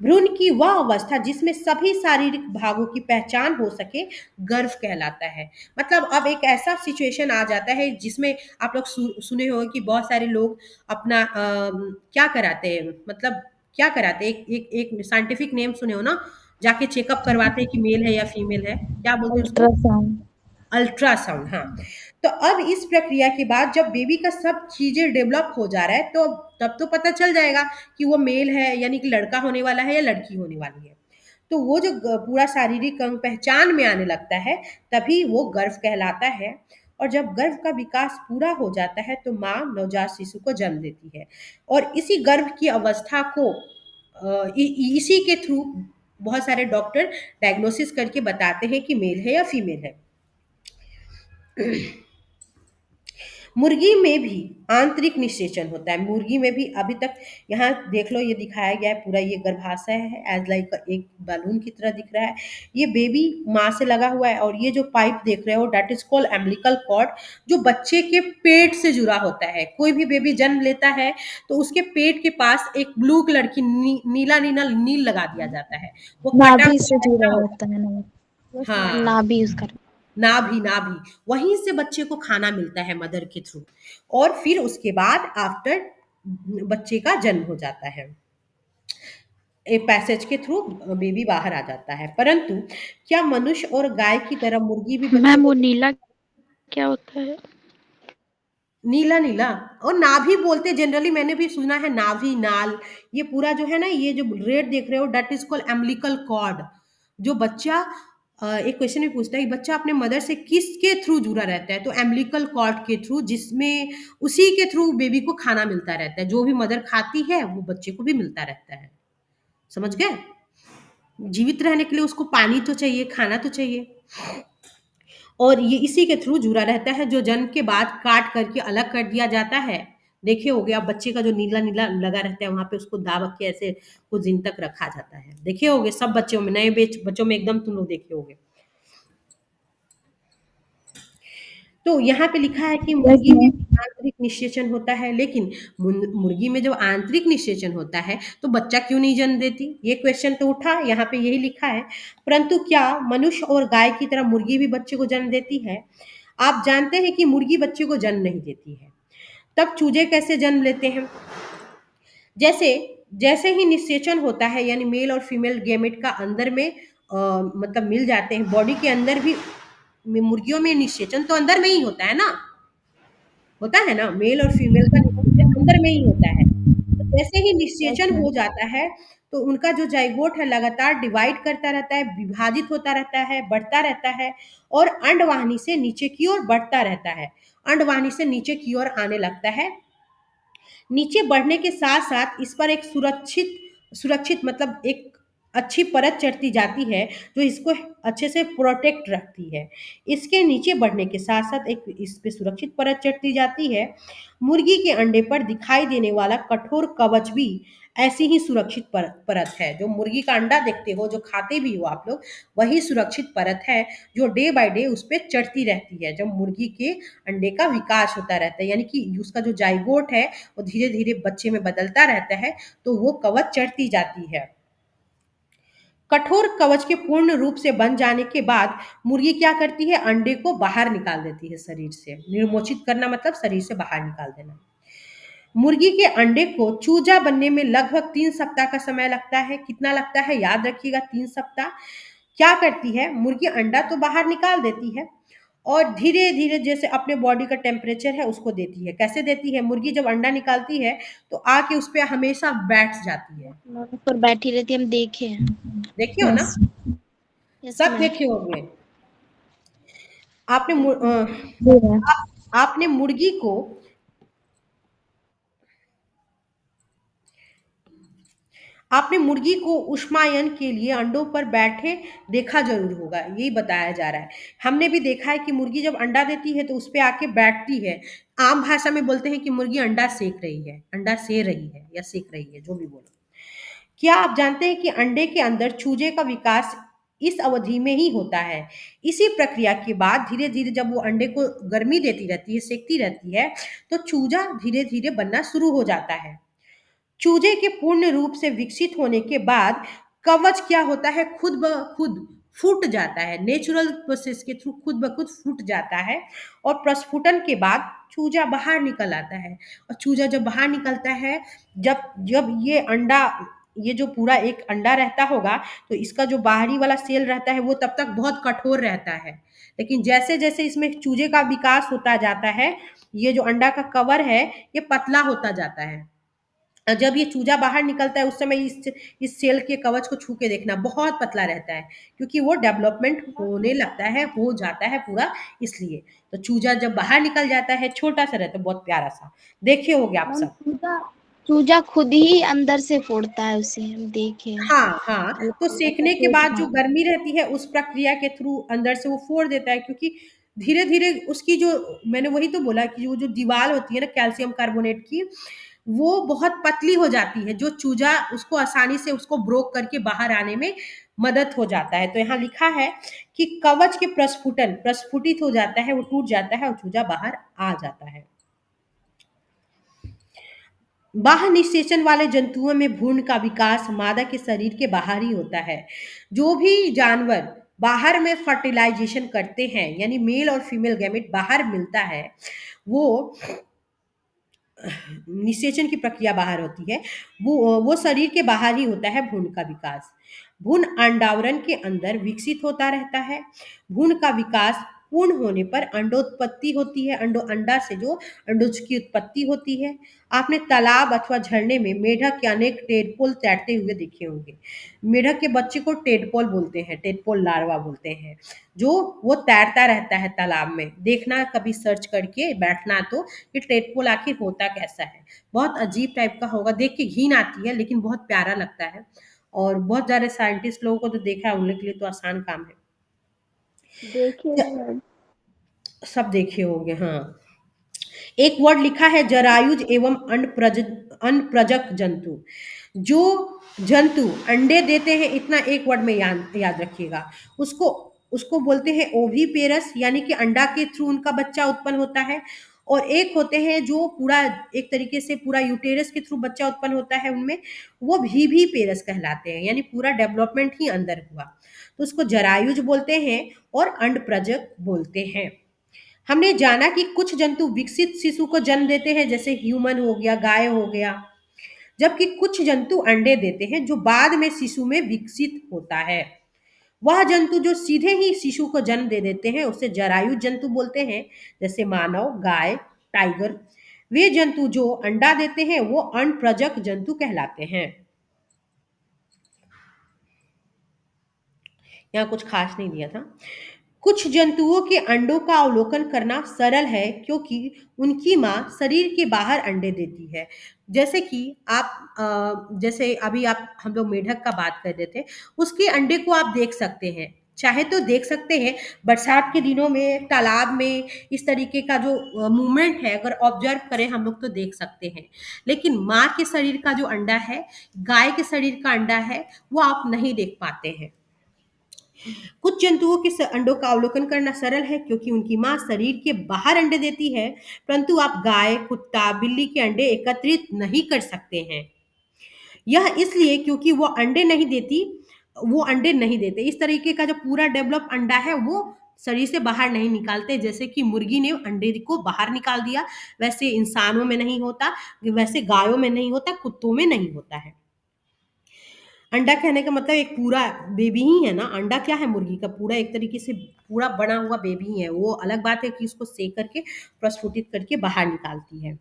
भ्रूण की वह अवस्था जिसमें सभी शारीरिक भागों की पहचान हो सके गर्भ कहलाता है। मतलब अब एक ऐसा सिचुएशन आ जाता है जिसमें आप लोग सुने होंगे कि बहुत सारे लोग अपना क्या कराते हैं, मतलब क्या कराते हैं, एक साइंटिफिक नेम सुने हो ना, जाके चेकअप करवाते हैं कि मेल है या फीमेल है, क्या बोलते हैं उसको? अल्ट्रासाउंड। अल्ट्रासाउंड, हाँ। तो अब इस प्रक्रिया के बाद जब बेबी का सब चीजें डेवलप हो जा रहा है, तो तब तो पता चल जाएगा कि वो मेल है, यानी कि लड़का होने वाला है या लड़की होने वाली है। तो वो जो पूरा शारीरिक अंग पहचान में आने लगता है, तभी वो गर्भ कहलाता है। और जब गर्भ का विकास पूरा हो जाता है तो माँ नवजात शिशु को जन्म देती है, और इसी गर्भ की अवस्था को इसी के थ्रू बहुत सारे डॉक्टर डायग्नोसिस करके बताते हैं कि मेल है या फीमेल है। मुर्गी में भी आंतरिक निषेचन होता है। मुर्गी में भी अभी तक, यहाँ देख लो, ये दिखाया गया है पूरा, ये गर्भाशय है, एज लाइक एक बैलून की तरह दिख रहा है। ये बेबी माँ से लगा हुआ है, और ये जो पाइप देख रहे हो that is called umbilical cord, जो बच्चे के पेट से जुड़ा होता है। कोई भी बेबी जन्म लेता है तो उसके पेट के पास एक ब्लू कलर की नीला नीला नील लगा दिया जाता है, वो कटा नाभि से हुआ जुड़ा ऐसा होता रहता है ना। है। हाँ, नाभि उसका। नाभि, नाभि, वहीं से बच्चे को खाना मिलता है मदर के थ्रू, और फिर उसके बाद आफ्टर बच्चे का जन्म हो जाता है, एक पैसेज के थ्रू बेबी बाहर आ जाता है। परंतु क्या मनुष्य और गाय की तरह मुर्गी भी बच्चे मैम वो को? नीला क्या होता है? नीला नीला, और नाभि बोलते जनरली, मैंने भी सुना है नाभि, नाल, ये पूरा जो है ना, ये जो रेड देख रहे हो that is called umbilical cord. जो बच्चा एक क्वेश्चन भी पूछता है कि बच्चा अपने मदर से किसके थ्रू जुड़ा रहता है, तो एम्बिलिकल कॉर्ड के थ्रू, जिसमें उसी के थ्रू बेबी को खाना मिलता रहता है, जो भी मदर खाती है वो बच्चे को भी मिलता रहता है। समझ गए? जीवित रहने के लिए उसको पानी तो चाहिए, खाना तो चाहिए, और ये इसी के थ्रू जुड़ा रहता है, जो जन्म के बाद काट करके अलग कर दिया जाता है। देखे होगे आप, बच्चे का जो नीला नीला लगा रहता है वहां पे उसको दाब के ऐसे कुछ दिन तक रखा जाता है। देखे होगे सब बच्चों में, नए बच्चों में एकदम तुम लोग देखे होगे। तो यहाँ पे लिखा है कि यस मुर्गी में मैम। भी आंतरिक निषेचन होता है, लेकिन मुर्गी में जब आंतरिक निषेचन होता है तो बच्चा क्यों नहीं जन्म देती, ये क्वेश्चन तो उठा, यहाँ पे यही लिखा है। परंतु क्या मनुष्य और गाय की तरह मुर्गी भी बच्चे को जन्म देती है? आप जानते हैं कि मुर्गी बच्चे को जन्म नहीं देती है। तब चूजे कैसे जन्म लेते हैं? जैसे जैसे ही निषेचन होता है, यानी मेल और फीमेल गेमेट का अंदर में मतलब मिल जाते हैं बॉडी के अंदर भी, मुर्गियों में निषेचन तो अंदर में ही होता है ना, मेल और फीमेल का निषेचन अंदर में ही होता है। तो जैसे ही यस निषेचन मैम। हो जाता है तो उनका जो जाइगोट है लगातार डिवाइड करता रहता है, विभाजित होता रहता है, बढ़ता रहता है, और अंडवाहिनी से नीचे की ओर बढ़ता रहता है, अंडवाहिनी से नीचे की ओर आने लगता है। नीचे बढ़ने के साथ साथ इस पर एक सुरक्षित सुरक्षित मतलब एक अच्छी परत चढ़ती जाती है, जो इसको अच्छे से प्रोटेक्ट रखती है। इसके नीचे बढ़ने के साथ साथ एक इस पे सुरक्षित परत चढ़ती जाती है। मुर्गी के अंडे पर दिखाई देने वाला कठोर कवच भी ऐसी ही सुरक्षित परत है। जो मुर्गी का अंडा देखते हो, जो खाते भी हो आप लोग, वही सुरक्षित परत है, जो डे बाय डे उस पर चढ़ती रहती है जब मुर्गी के अंडे का विकास होता रहता है, यानी कि उसका जो जाइगोट है वो धीरे धीरे बच्चे में बदलता रहता है, तो वो कवच चढ़ती जाती है। कठोर कवच के पूर्ण रूप से बन जाने के बाद मुर्गी क्या करती है, अंडे को बाहर निकाल देती है शरीर से। निर्मोचित करना मतलब शरीर से बाहर निकाल देना। मुर्गी के अंडे को चूजा बनने में लगभग 3 सप्ताह का समय लगता है। कितना लगता है याद रखिएगा, 3 सप्ताह। क्या करती है मुर्गी, अंडा तो बाहर निकाल देती है, और धीरे धीरे जैसे अपने बॉडी का टेम्परेचर है उसको देती है। कैसे देती है? मुर्गी जब अंडा निकालती है तो आके उस पर हमेशा बैठ जाती है। मैम उस पर बैठी रहती है, हम देखे हैं। देखिए हो ना, यस। यस सब मैम। देखे होंगे। आपने जी मैम। आपने मुर्गी को आपने मुर्गी को ऊष्मायन के लिए अंडों पर बैठे देखा जरूर होगा, यही बताया जा रहा है। हमने भी देखा है कि मुर्गी जब अंडा देती है तो उस पे आके बैठती है। आम भाषा में बोलते हैं कि मुर्गी अंडा सेक रही है, अंडा से रही है या सेक रही है, जो भी बोलो। क्या आप जानते हैं कि अंडे के अंदर चूजे का विकास इस अवधि में ही होता है? इसी प्रक्रिया के बाद धीरे धीरे जब वो अंडे को गर्मी देती रहती है, सेकती रहती है, तो चूजा धीरे धीरे बनना शुरू हो जाता है। चूजे के पूर्ण रूप से विकसित होने के बाद कवच क्या होता है, खुद ब खुद फूट जाता है। नेचुरल प्रोसेस के थ्रू खुद ब खुद फूट जाता है और प्रस्फुटन के बाद चूजा बाहर निकल आता है। और चूजा जब बाहर निकलता है, जब जब ये जो पूरा एक अंडा रहता होगा, तो इसका जो बाहरी वाला सेल रहता है वो तब तक बहुत कठोर रहता है। लेकिन जैसे जैसे इसमें चूजे का विकास होता जाता है, ये जो अंडा का कवर है ये पतला होता जाता है। जब ये चूजा बाहर निकलता है उस समय इस सेल के कवच को छू के देखना, बहुत पतला रहता है, क्योंकि वो डेवलपमेंट होने लगता है, हो जाता है पूरा, इसलिए। तो चूजा जब बाहर निकल जाता है छोटा सा रहता है, बहुत प्यारा सा, देखे होगे आप मैम सब। चूजा चूजा खुद ही अंदर से फोड़ता है उसे, हम देखे हैं। हाँ हाँ, तो हल्का हल्का सेकने के चोट बाद जो मार। गर्मी रहती है उस प्रक्रिया के थ्रू अंदर से वो फोड़ देता है, क्योंकि धीरे धीरे उसकी जो, मैंने वही तो बोला कि वो जो दीवार होती है ना कैल्शियम कार्बोनेट की, वो बहुत पतली हो जाती है, जो चूजा उसको आसानी से उसको ब्रोक करके बाहर आने में मदद हो जाता है। तो यहाँ लिखा है कि कवच के प्रस्फुटित हो जाता है, वो टूट जाता है और चूजा बाहर आ जाता है। बाह्य निषेचन वाले जंतुओं में भ्रूण का विकास मादा के शरीर के बाहर ही होता है। जो भी जानवर बाहर में फर्टिलाइजेशन करते हैं, यानी मेल और फीमेल गैमेट बाहर मिलता है, वो निषेचन की प्रक्रिया बाहर होती है, वो शरीर के बाहर ही होता है भ्रूण का विकास। भ्रूण अंडावरण के अंदर विकसित होता रहता है। भ्रूण का विकास पूर्ण होने पर अंडोत्पत्ति होती है। अंडा से जो अंडोज की उत्पत्ति होती है। आपने तालाब अथवा झरने में मेढक के अनेक टेडपोल तैरते हुए देखे होंगे। मेढक के बच्चे को टेडपोल बोलते हैं, टेडपोल लार्वा बोलते हैं, जो वो तैरता रहता है तालाब में। देखना कभी सर्च करके बैठना तो, कि टेडपोल आखिर होता कैसा है। बहुत अजीब टाइप का होगा, देख के घिन आती है, लेकिन बहुत प्यारा लगता है। और बहुत सारे साइंटिस्ट लोगों को तो देखा है, उन लोगों के लिए तो आसान काम है। देखे हैं मैम। सब देखे होंगे, हाँ। एक वर्ड लिखा है जरायुज एवं अनप्रजक जंतु। जो जंतु अंडे देते हैं, इतना एक वर्ड में याद रखिएगा। उसको उसको बोलते हैं ओवीपेरस, यानी कि अंडा के थ्रू उनका बच्चा उत्पन्न होता है। और एक होते हैं जो पूरा एक तरीके से पूरा यूटेरस के थ्रू बच्चा उत्पन्न होता है उनमें, वो भी पेरस कहलाते हैं, यानी पूरा डेवलपमेंट ही अंदर हुआ। तो उसको जरायुज बोलते हैं और अंडप्रजक बोलते हैं। हमने जाना कि कुछ जंतु विकसित शिशु को जन्म देते हैं, जैसे ह्यूमन हो गया, गाय हो गया, जबकि कुछ जंतु अंडे देते हैं जो बाद में शिशु में विकसित होता है। वह जंतु जो सीधे ही शिशु को जन्म दे देते हैं उसे जरायु जंतु बोलते हैं, जैसे मानव, गाय, टाइगर। वे जंतु जो अंडा देते हैं वो अनप्रजक जंतु कहलाते हैं। यहाँ कुछ खास नहीं दिया था। कुछ जंतुओं के अंडों का अवलोकन करना सरल है, क्योंकि उनकी मां शरीर के बाहर अंडे देती है। जैसे कि आप जैसे अभी आप हम लोग मेढक का बात कर रहे थे, उसके अंडे को आप देख सकते हैं, चाहे तो देख सकते हैं। बरसात के दिनों में तालाब में इस तरीके का जो मूवमेंट है, अगर ऑब्जर्व करें हम लोग तो देख सकते हैं। लेकिन माँ के शरीर का जो अंडा है, गाय के शरीर का अंडा है, वो आप नहीं देख पाते हैं। कुछ जंतुओं के अंडों का अवलोकन करना सरल है, क्योंकि उनकी मां शरीर के बाहर अंडे देती है, परंतु आप गाय, कुत्ता, बिल्ली के अंडे एकत्रित नहीं कर सकते हैं। यह इसलिए क्योंकि वो अंडे नहीं देते। इस तरीके का जो पूरा डेवलप अंडा है वो शरीर से बाहर नहीं निकालते। जैसे कि मुर्गी ने अंडे को बाहर निकाल दिया, वैसे इंसानों में नहीं होता, वैसे गायों में नहीं होता, कुत्तों में नहीं होता है। अंडा कहने का मतलब एक पूरा बेबी ही है ना। अंडा क्या है, मुर्गी का पूरा एक तरीके से पूरा बना हुआ बेबी ही है। वो अलग बात है कि उसको सेक करके प्रस्फुटित करके बाहर निकालती है।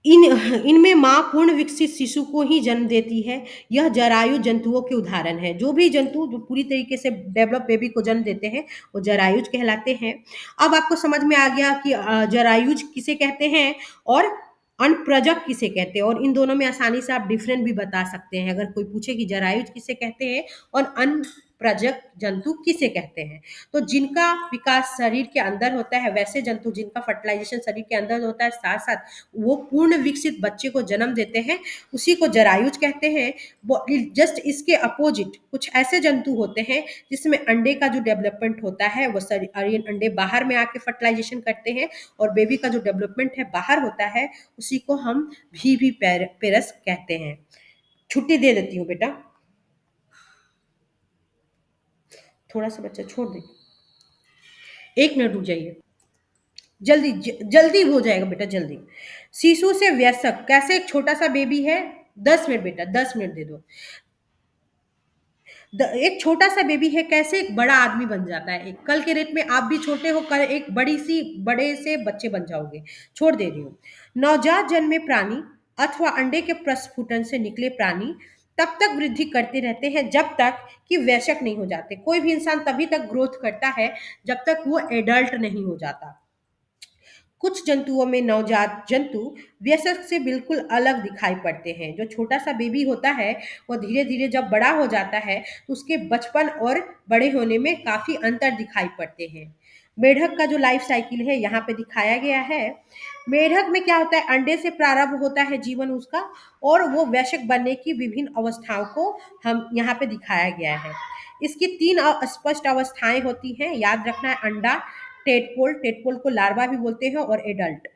इनमें माँ पूर्ण विकसित शिशु को ही जन्म देती है। यह जरायु जंतुओं के उदाहरण है। जो भी जंतु जो पूरी तरीके से डेवलप बेबी को जन्म देते हैं वो जरायुज कहलाते हैं। अब आपको समझ में आ गया कि जरायुज किसे कहते हैं और अनप्रजक किसे कहते हैं, और इन दोनों में आसानी से आप डिफरेंट भी बता सकते हैं अगर कोई पूछे कि जरायुज किसे कहते हैं और अनप्रजक जंतु किसे कहते हैं। तो जिनका विकास शरीर के अंदर होता है, वैसे जंतु जिनका फर्टिलाइजेशन शरीर के अंदर होता है, साथ साथ वो पूर्ण विकसित बच्चे को जन्म देते हैं, उसी को जरायुज कहते हैं। जस्ट इसके अपोजिट कुछ ऐसे जंतु होते हैं जिसमें अंडे का जो डेवलपमेंट होता है वो अंडे बाहर में आके फर्टिलाइजेशन करते हैं, और बेबी का जो डेवलपमेंट है बाहर होता है, उसी को हम भी पेरस कहते हैं। छुट्टी दे देती हूँ बेटा, थोड़ा सा बच्चा छोड़ दे, 1 मिनट रुक जाइए, जल्दी हो जाएगा बेटा, जल्दी। शिशु से वयस्क, कैसे एक छोटा सा बेबी है, 10 मिनट बेटा, 10 मिनट दे दो। एक छोटा सा बेबी है कैसे एक बड़ा आदमी बन जाता है। कल के डेट में आप भी छोटे हो, कल एक बड़े से बच्चे बन जाओगे। छोड़ दे रही हूँ। नवजात जन्मे प्राणी अथवा अंडे के प्रस्फुटन से निकले प्राणी तब तक वृद्धि करते रहते हैं जब तक कि वयस्क नहीं हो जाते। कोई भी इंसान तभी तक ग्रोथ करता है जब तक वो एडल्ट नहीं हो जाता। कुछ जंतुओं में नवजात जंतु वयस्क से बिल्कुल अलग दिखाई पड़ते हैं। जो छोटा सा बेबी होता है वो धीरे धीरे जब बड़ा हो जाता है तो उसके बचपन और बड़े होने में काफी अंतर दिखाई पड़ते हैं। मेढक का जो लाइफ साइकिल है यहाँ पे दिखाया गया है। मेढक में क्या होता है, अंडे से प्रारंभ होता है जीवन उसका, और वो वयस्क बनने की विभिन्न अवस्थाओं को हम यहाँ पे दिखाया गया है। इसकी 3 स्पष्ट अवस्थाएं होती हैं, याद रखना है। अंडा, टेटपोल को लार्वा भी बोलते हैं, और एडल्ट।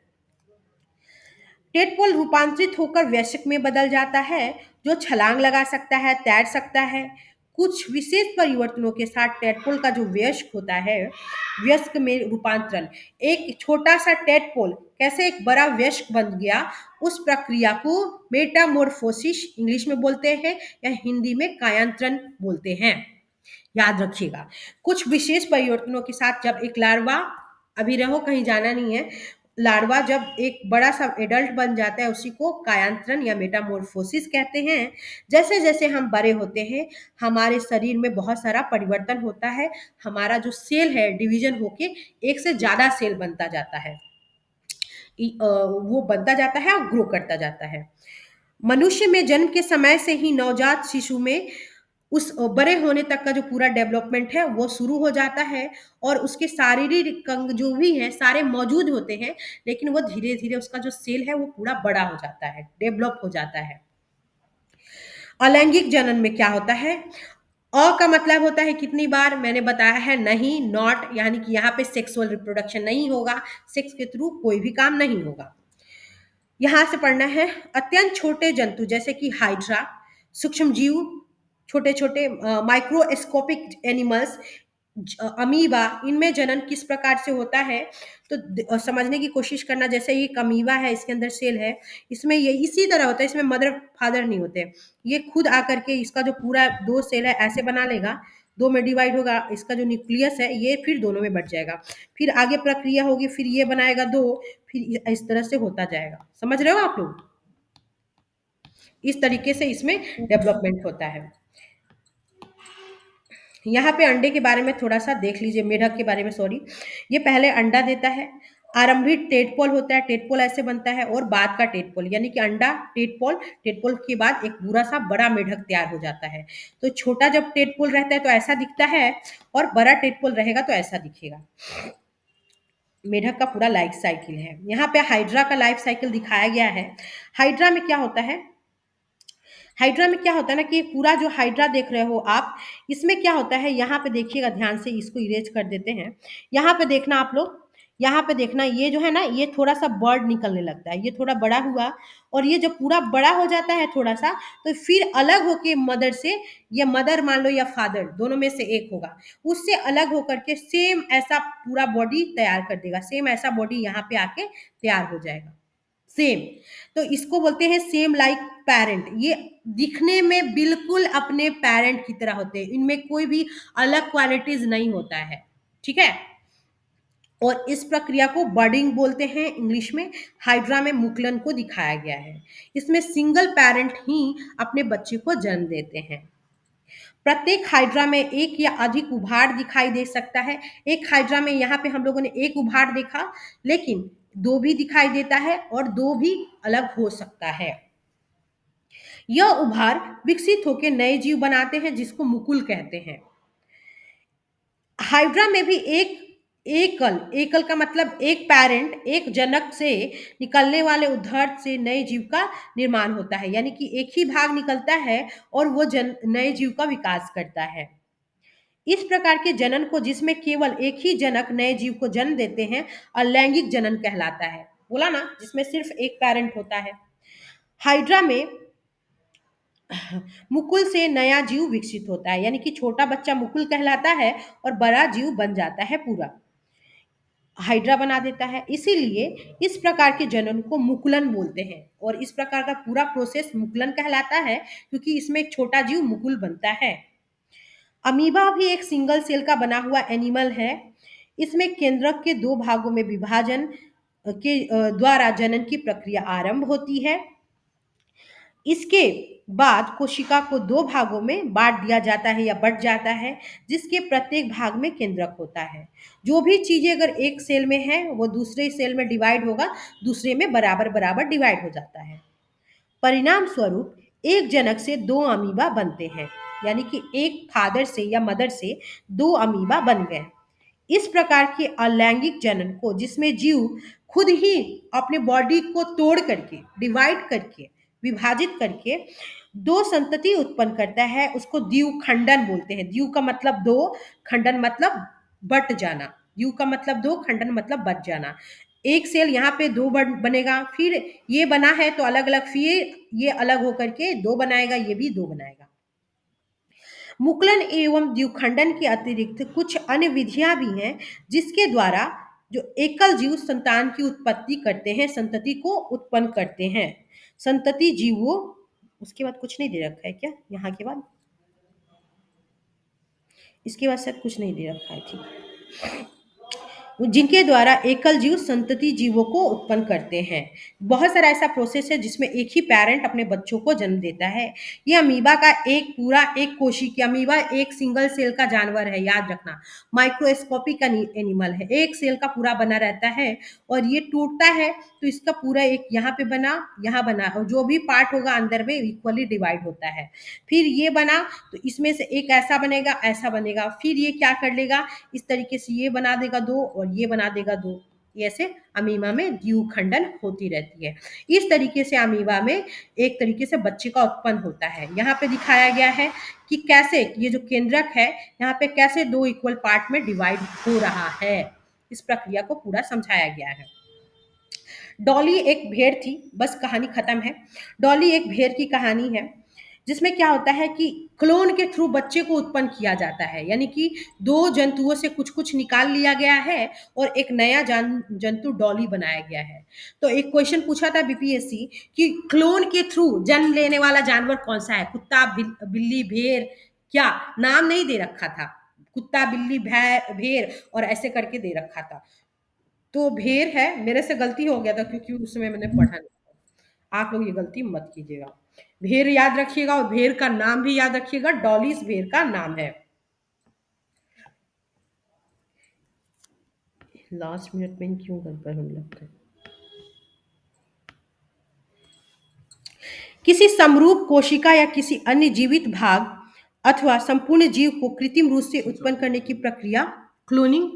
टेटपोल रूपांतरित होकर वयस्क में बदल जाता है, जो छलांग लगा सकता है, तैर सकता है। कुछ विशेष परिवर्तनों के साथ टेटपोल का जो वयस्क होता है, वयस्क में रूपांतरण, एक छोटा सा टेटपोल कैसे एक बड़ा वयस्क बन गया, उस प्रक्रिया को मेटामॉर्फोसिस इंग्लिश में बोलते हैं या हिंदी में कायांतरण बोलते हैं। याद रखिएगा, कुछ विशेष परिवर्तनों के साथ जब एक लार्वा, अभी रहो कहीं जाना नहीं है, लार्वा जब एक बड़ा सा एडल्ट बन जाता है उसी को कायांतरण या मेटामॉर्फोसिस कहते हैं। जैसे जैसे हम बड़े होते हैं हमारे शरीर में बहुत सारा परिवर्तन होता है, हमारा जो सेल है डिवीजन होके एक से ज्यादा सेल बनता जाता है, वो बनता जाता है और ग्रो करता जाता है। मनुष्य में जन्म के समय से ही नवजात शिशु में उस बड़े होने तक का जो पूरा डेवलपमेंट है वो शुरू हो जाता है, और उसके शारीरिक अंग जो भी हैं सारे मौजूद होते हैं, लेकिन वो धीरे धीरे उसका जो सेल है वो पूरा बड़ा हो जाता है, डेवलप हो जाता है। अलैंगिक जनन में क्या होता है, अ का मतलब होता है कितनी बार, मैंने बताया है नहीं, नॉट, यानी कि यहाँ पे सेक्सुअल रिप्रोडक्शन नहीं होगा, सेक्स के थ्रू कोई भी काम नहीं होगा। यहाँ से पढ़ना है, अत्यंत छोटे जंतु जैसे कि हाइड्रा, सूक्ष्म जीव, छोटे छोटे माइक्रोस्कोपिक एनिमल्स, अमीबा, इनमें जनन किस प्रकार से होता है, तो समझने की कोशिश करना। जैसे ये अमीबा है, इसके अंदर सेल है, इसमें ये इसी तरह होता है, इसमें मदर फादर नहीं होते, ये खुद आकर के इसका जो पूरा 2 सेल है ऐसे बना लेगा, 2 में डिवाइड होगा, इसका जो न्यूक्लियस है ये फिर दोनों में बट जाएगा, फिर आगे प्रक्रिया होगी, फिर ये बनाएगा 2, फिर इस तरह से होता जाएगा। समझ रहे हो आप लोग, इस तरीके से इसमें डेवलपमेंट होता है। यहाँ पे अंडे के बारे में थोड़ा सा देख लीजिए, मेढक के बारे में, सॉरी, ये पहले अंडा देता है, आरंभिक टेटपोल होता है, टेटपोल ऐसे बनता है, और बाद का टेटपोल, यानी कि अंडा, टेटपोल, टेटपोल के बाद एक पूरा सा बड़ा मेढक तैयार हो जाता है। तो छोटा जब टेटपोल रहता है तो ऐसा दिखता है, और बड़ा टेटपोल रहेगा तो ऐसा दिखेगा। मेढक का पूरा लाइफ साइकिल है। यहाँ पे हाइड्रा का लाइफ साइकिल दिखाया गया है। हाइड्रा में क्या होता है, हाइड्रा में क्या होता है ना कि पूरा जो हाइड्रा देख रहे हो आप, इसमें क्या होता है, यहाँ पे देखिएगा ध्यान से, इसको इरेज कर देते हैं। यहाँ पे देखना आप लोग, यहाँ पे देखना, ये जो है ना ये थोड़ा सा बर्ड निकलने लगता है, ये थोड़ा बड़ा हुआ, और ये जब पूरा बड़ा हो जाता है थोड़ा सा, तो फिर अलग होके मदर से, ये मदर मान लो या फादर, दोनों में से एक होगा, उससे अलग होकर के सेम ऐसा पूरा बॉडी तैयार कर देगा, सेम ऐसा बॉडी यहाँ पे आके तैयार हो जाएगा, सेम। तो इसको बोलते हैं सेम लाइक पेरेंट। ये दिखने में बिल्कुल अपने पेरेंट की तरह होते हैं, इनमें कोई भी अलग क्वालिटीज नहीं होता है, ठीक है। और इस प्रक्रिया को बर्डिंग बोलते हैं इंग्लिश में। हाइड्रा में मुकुलन को दिखाया गया है। इसमें सिंगल पेरेंट ही अपने बच्चे को जन्म देते हैं। प्रत्येक हाइड्रा में एक या अधिक उभार दिखाई दे सकता है। एक हाइड्रा में यहाँ पे हम लोगों ने एक उभार देखा, लेकिन दो भी दिखाई देता है और दो भी अलग हो सकता है। यह उभार विकसित होकर नए जीव बनाते हैं जिसको मुकुल कहते हैं। हाइड्रा में भी एकल एकल का मतलब एक पेरेंट, एक जनक से निकलने वाले उद्धरण से नए जीव का निर्माण होता है, यानी कि एक ही भाग निकलता है और वो नए जीव का विकास करता है। इस प्रकार के जनन को, जिसमें केवल एक ही जनक नए जीव को जन्म देते हैं, अलैंगिक जनन कहलाता है। बोला ना, जिसमें सिर्फ एक पेरेंट होता है। हाइड्रा में मुकुल से नया जीव विकसित होता है, यानी कि छोटा बच्चा मुकुल कहलाता है और बड़ा जीव बन जाता है, पूरा हाइड्रा बना देता है। इसीलिए इस प्रकार के जनन को मुकुलन बोलते हैं और इस प्रकार का पूरा प्रोसेस मुकुलन कहलाता है, क्योंकि इसमें एक छोटा जीव मुकुल बनता है। अमीबा भी एक सिंगल सेल का बना हुआ एनिमल है। इसमें केंद्रक के दो भागों में विभाजन के द्वारा जनन की प्रक्रिया आरंभ होती है। इसके बाद कोशिका को दो भागों में बांट दिया जाता है या बट जाता है, जिसके प्रत्येक भाग में केंद्रक होता है। जो भी चीजें अगर एक सेल में है वो दूसरे सेल में डिवाइड होगा, दूसरे में बराबर बराबर डिवाइड हो जाता है। परिणाम स्वरूप एक जनक से दो अमीबा बनते हैं, यानी कि एक फादर से या मदर से दो अमीबा बन गए। इस प्रकार के अलैंगिक जनन को, जिसमें जीव खुद ही अपने बॉडी को तोड़ करके, डिवाइड करके, विभाजित करके दो संतति उत्पन्न करता है, उसको द्विखंडन बोलते हैं। द्वि का मतलब दो, खंडन मतलब बट जाना। द्वि का मतलब दो, खंडन मतलब बट जाना। एक सेल यहाँ पे दो बनेगा, फिर ये बना है तो अलग अलग, फिर ये अलग होकर के दो बनाएगा, ये भी दो बनाएगा। मुकुलन एवं द्विखंडन के अतिरिक्त कुछ अन्य विधियां भी हैं, जिसके द्वारा जो एकल जीव संतान की उत्पत्ति करते हैं, संतति को उत्पन्न करते हैं। संतति जीवों, उसके बाद कुछ नहीं दे रखा है क्या यहाँ के बाद? इसके बाद शायद कुछ नहीं दे रखा है, ठीक। जिनके द्वारा एकल जीव संतति जीवों को उत्पन्न करते हैं। बहुत सारा ऐसा प्रोसेस है जिसमें एक ही पेरेंट अपने बच्चों को जन्म देता है। ये अमीबा का एक पूरा एक कोशिकीय, अमीबा एक सिंगल सेल का जानवर है, याद रखना। माइक्रोस्कोपिक एनिमल है, एक सेल का पूरा बना रहता है और ये टूटता है तो इसका पूरा एक यहाँ पे बना, यहाँ बना, और जो भी पार्ट होगा अंदर में इक्वली डिवाइड होता है। फिर ये बना तो इसमें से एक ऐसा बनेगा, ऐसा बनेगा, फिर ये क्या कर लेगा, इस तरीके से ये बना देगा दो और ये बना देगा दो। ऐसे अमीबा में द्विखंडन होती रहती है। इस तरीके से अमीबा में एक तरीके से बच्चे का उत्पन्न होता है। यहाँ पे दिखाया गया है कि कैसे ये जो केंद्रक है यहाँ पे कैसे दो इक्वल पार्ट में डिवाइड हो रहा है। इस प्रक्रिया को पूरा समझाया गया है। डॉली एक भेड़ थी, बस कहानी खत्म है। डॉली एक भेड़ की कहानी है, जिसमें क्या होता है कि क्लोन के थ्रू बच्चे को उत्पन्न किया जाता है, यानी कि दो जंतुओं से कुछ कुछ निकाल लिया गया है और एक नया जंतु डॉली बनाया गया है। तो एक क्वेश्चन पूछा था बीपीएससी कि क्लोन के थ्रू जन्म लेने वाला जानवर कौन सा है? कुत्ता, बिल्ली, भेड़, क्या नाम नहीं दे रखा था, कुत्ता, बिल्ली, भेड़ और ऐसे करके दे रखा था। तो भेड़ है, मेरे से गलती हो गया था क्योंकि उसमें मैंने पढ़ा नहीं। आप लोग ये गलती मत कीजिएगा। भेड़ याद रखिएगा और भेड़ का नाम भी याद रखिएगा। डॉली इस भेड़ का नाम है। लास्ट मिनट में क्यों गड़बड़ होने लगता है? किसी समरूप कोशिका या किसी अन्य जीवित भाग अथवा संपूर्ण जीव को कृत्रिम रूप से उत्पन्न करने की प्रक्रिया क्लोनिंग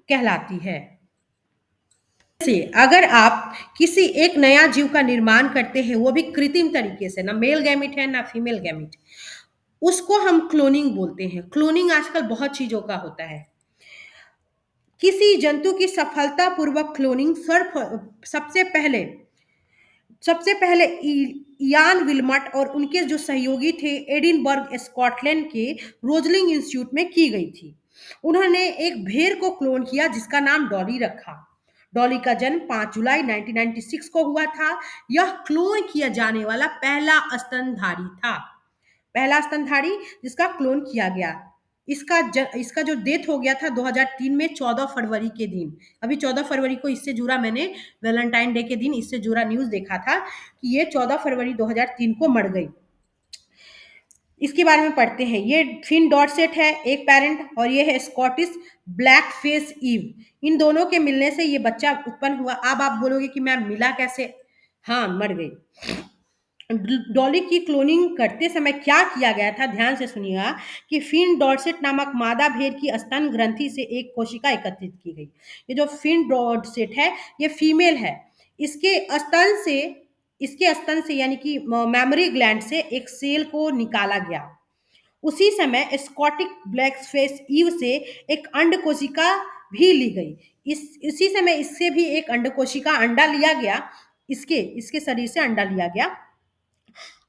कहलाती है। से अगर आप किसी एक नया जीव का निर्माण करते हैं, वो भी कृत्रिम तरीके से, ना मेल गैमिट है ना फीमेल गैमिट, उसको हम क्लोनिंग बोलते हैं। क्लोनिंग आजकल बहुत चीजों का होता है। किसी जंतु की सफलतापूर्वक क्लोनिंग सबसे पहले इयान विल्मट और उनके जो सहयोगी थे एडिनबर्ग स्कॉटलैंड के रोजलिंग इंस्टीट्यूट में की गई थी। उन्होंने एक भेड़ को क्लोन किया जिसका नाम डॉली रखा। डॉली का जन्म 5 जुलाई 1996 को हुआ था। यह क्लोन किया जाने वाला पहला स्तनधारी था, पहला स्तनधारी जिसका क्लोन किया गया। इसका जो डेथ हो गया था 2003 में 14 फरवरी के दिन। अभी 14 फरवरी को इससे जुड़ा मैंने वैलेंटाइन डे के दिन इससे जुड़ा न्यूज़ देखा था कि ये 14 फरवरी 2003 को मर गई। इसके बारे में पढ़ते हैं। ये फिन डॉर्सेट है एक पेरेंट, और ये है स्कॉटिश ब्लैक फेस ईव। इन दोनों के मिलने से ये बच्चा उत्पन्न हुआ। अब आप बोलोगे कि मैम मिला कैसे? हाँ, मर गई। डॉली की क्लोनिंग करते समय क्या किया गया था, ध्यान से सुनिएगा कि फिन डॉर्सेट नामक मादा भेड़ की स्तन ग्रंथि से एक कोशिका एकत्रित की गई। ये जो फिन डॉर्सेट है ये फीमेल है। इसके स्तन से यानी कि मेमोरी ग्लैंड से एक सेल को निकाला गया। उसी समय स्कॉटिक ब्लैकफेस ईव से एक अंड कोशिका भी ली गई। इसी समय इससे भी एक अंड कोशिका अंडा लिया गया। इसके शरीर से अंडा लिया गया।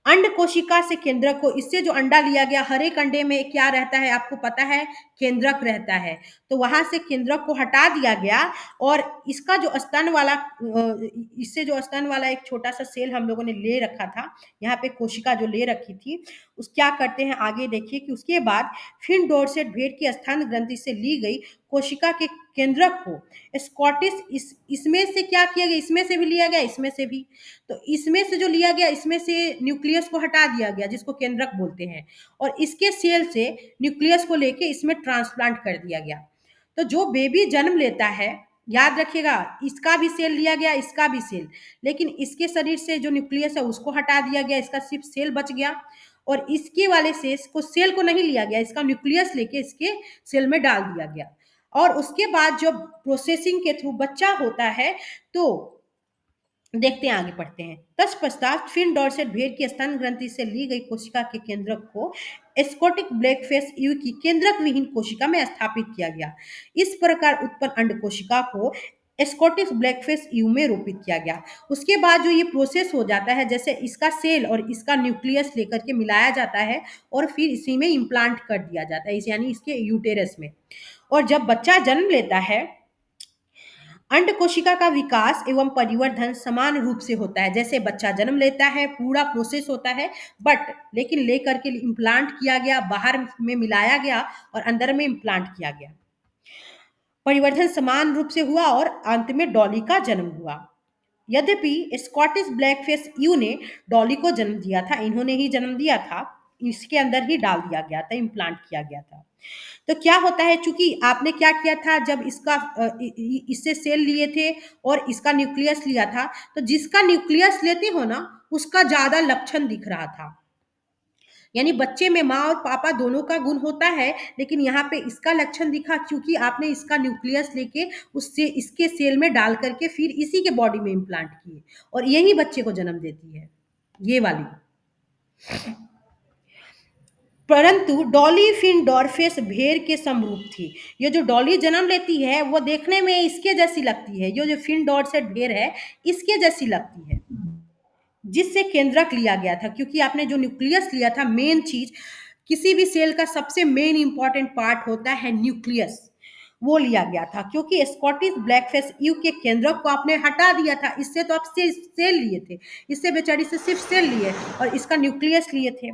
अंड कोशिका से केंद्रक को, इससे जो अंडा लिया गया, हर एक अंडे में क्या रहता है आपको पता है? केंद्रक रहता है। तो वहां से केंद्रक को हटा दिया गया और इसका जो इससे जो स्तन वाला एक छोटा सा सेल हम लोगों ने ले रखा था, यहाँ पे कोशिका जो ले रखी थी, उस क्या करते हैं आगे देखिए कि उसके बाद फिन डॉर्सेट भेड़ की स्तन ग्रंथि से ली गई कोशिका के केंद्रक को इसमें से क्या किया गया? इसमें से भी लिया गया, इसमें से भी। तो इसमें से जो लिया गया, इसमें से न्यूक्लियस को हटा दिया गया जिसको केंद्रक बोलते हैं, और इसके सेल से न्यूक्लियस को लेके इसमें ट्रांसप्लांट कर दिया गया। तो जो बेबी जन्म लेता है, याद रखिएगा, इसका भी सेल लिया गया, इसका भी सेल, लेकिन इसके शरीर से जो न्यूक्लियस है उसको हटा दिया गया, इसका सिर्फ सेल बच गया। और इसके वाले सेल को नहीं लिया गया, इसका न्यूक्लियस लेके इसके सेल में डाल दिया गया। और उसके बाद जब प्रोसेसिंग के थ्रू बच्चा होता है तो देखते हैं, आगे पढ़ते हैं। तत्पश्चात फिन डॉर्सेट भेड़ की स्तन ग्रंथि से ली गई कोशिका के केंद्रक को स्कॉटिक ब्लैकफेस ईव की केंद्रक विहीन कोशिका में स्थापित किया गया। इस प्रकार उत्पन्न अंड कोशिका को स्कॉटिश ब्लैकफेस ईव में रोपित किया गया। उसके बाद जो ये प्रोसेस हो जाता है, जैसे इसका सेल और इसका न्यूक्लियस लेकर के मिलाया जाता है और फिर इसी में इम्प्लांट कर दिया जाता है, यानी इसके यूटेरस में। और जब बच्चा जन्म लेता है, अंड कोशिका का विकास एवं परिवर्धन समान रूप से होता है। जैसे बच्चा जन्म लेता है, पूरा प्रोसेस होता है, लेकिन लेकर के इम्प्लांट किया गया, बाहर में मिलाया गया और अंदर में इम्प्लांट किया गया। परिवर्धन समान रूप से हुआ और अंत में डॉली का जन्म हुआ। यद्यपि स्कॉटिश ब्लैकफेस ईव ने डॉली को जन्म दिया था, इन्होंने ही जन्म दिया था, इसके अंदर ही डाल दिया गया था, इम्प्लांट किया गया था। तो क्या होता है, चूंकि आपने क्या किया था, जब इससे सेल लिए थे और इसका न्यूक्लियस लिया था, तो जिसका न्यूक्लियस लेते हो ना, उसका ज्यादा लक्षण दिख रहा था। यानी बच्चे में माँ और पापा दोनों का गुण होता है, लेकिन यहाँ पे इसका लक्षण दिखा क्योंकि आपने इसका न्यूक्लियस लेके उससे इसके सेल में डाल करके फिर इसी के बॉडी में इम्प्लांट किए, और यही बच्चे को जन्म देती है, ये वाली। परंतु डॉली फिन डॉर्फेस भेड़ के समरूप थी। ये जो डॉली जन्म लेती है वो देखने में इसके जैसी लगती है, जो फिन डॉर्सेट भेड़ है इसके जैसी लगती है, जिससे केंद्रक लिया गया था। क्योंकि आपने जो न्यूक्लियस लिया था, मेन चीज, किसी भी सेल का सबसे मेन इंपॉर्टेंट पार्ट होता है न्यूक्लियस, वो लिया गया था। क्योंकि स्कॉटिश ब्लैकफेस ईव के केंद्रक को आपने हटा दिया था, इससे तो आप सेल लिए थे, इससे बेचारी से सिर्फ सेल लिए और इसका न्यूक्लियस लिए थे,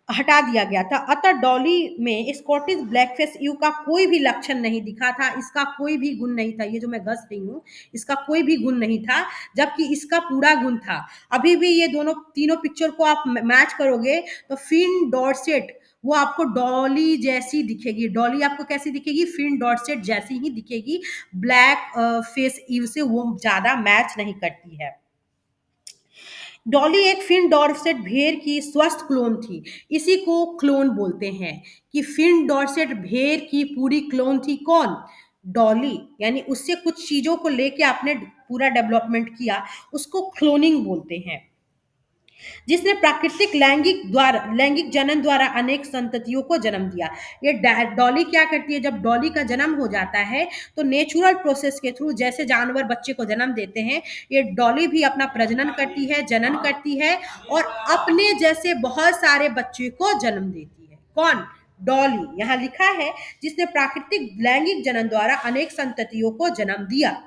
हटा दिया गया था। अतः डॉली में स्कॉटिश ब्लैकफेस ईव का कोई भी लक्षण नहीं दिखा था, इसका कोई भी गुण नहीं था। ये जो मैं घस रही हूँ, इसका कोई भी गुण नहीं था, जबकि इसका पूरा गुण था। अभी भी ये तीनों पिक्चर को आप मैच करोगे तो फिन डॉर्सेट वो आपको डॉली जैसी दिखेगी। डॉली आपको कैसी दिखेगी? फिन डॉर्सेट जैसी ही दिखेगी, ब्लैक फेस ईव से वो ज्यादा मैच नहीं करती है। डॉली एक फिन डॉर्सेट भेड़ की स्वस्थ क्लोन थी। इसी को क्लोन बोलते हैं कि फिन डॉर्सेट भेड़ की पूरी क्लोन थी। कौन? डॉली। यानी उससे कुछ चीजों को लेके आपने पूरा डेवलपमेंट किया, उसको क्लोनिंग बोलते हैं। जिसने प्राकृतिक लैंगिक जनन द्वारा अनेक संततियों को जन्म दिया। ये डॉली क्या करती है, जब डॉली का जन्म हो जाता है तो नेचुरल प्रोसेस के थ्रू, जैसे जानवर बच्चे को जन्म देते हैं, ये डॉली भी अपना प्रजनन करती है, जनन करती है और अपने जैसे बहुत सारे बच्चे को जन्म देती है। कौन? डॉली। यहाँ लिखा है जिसने प्राकृतिक लैंगिक जनन द्वारा अनेक संततियों को जन्म दिया।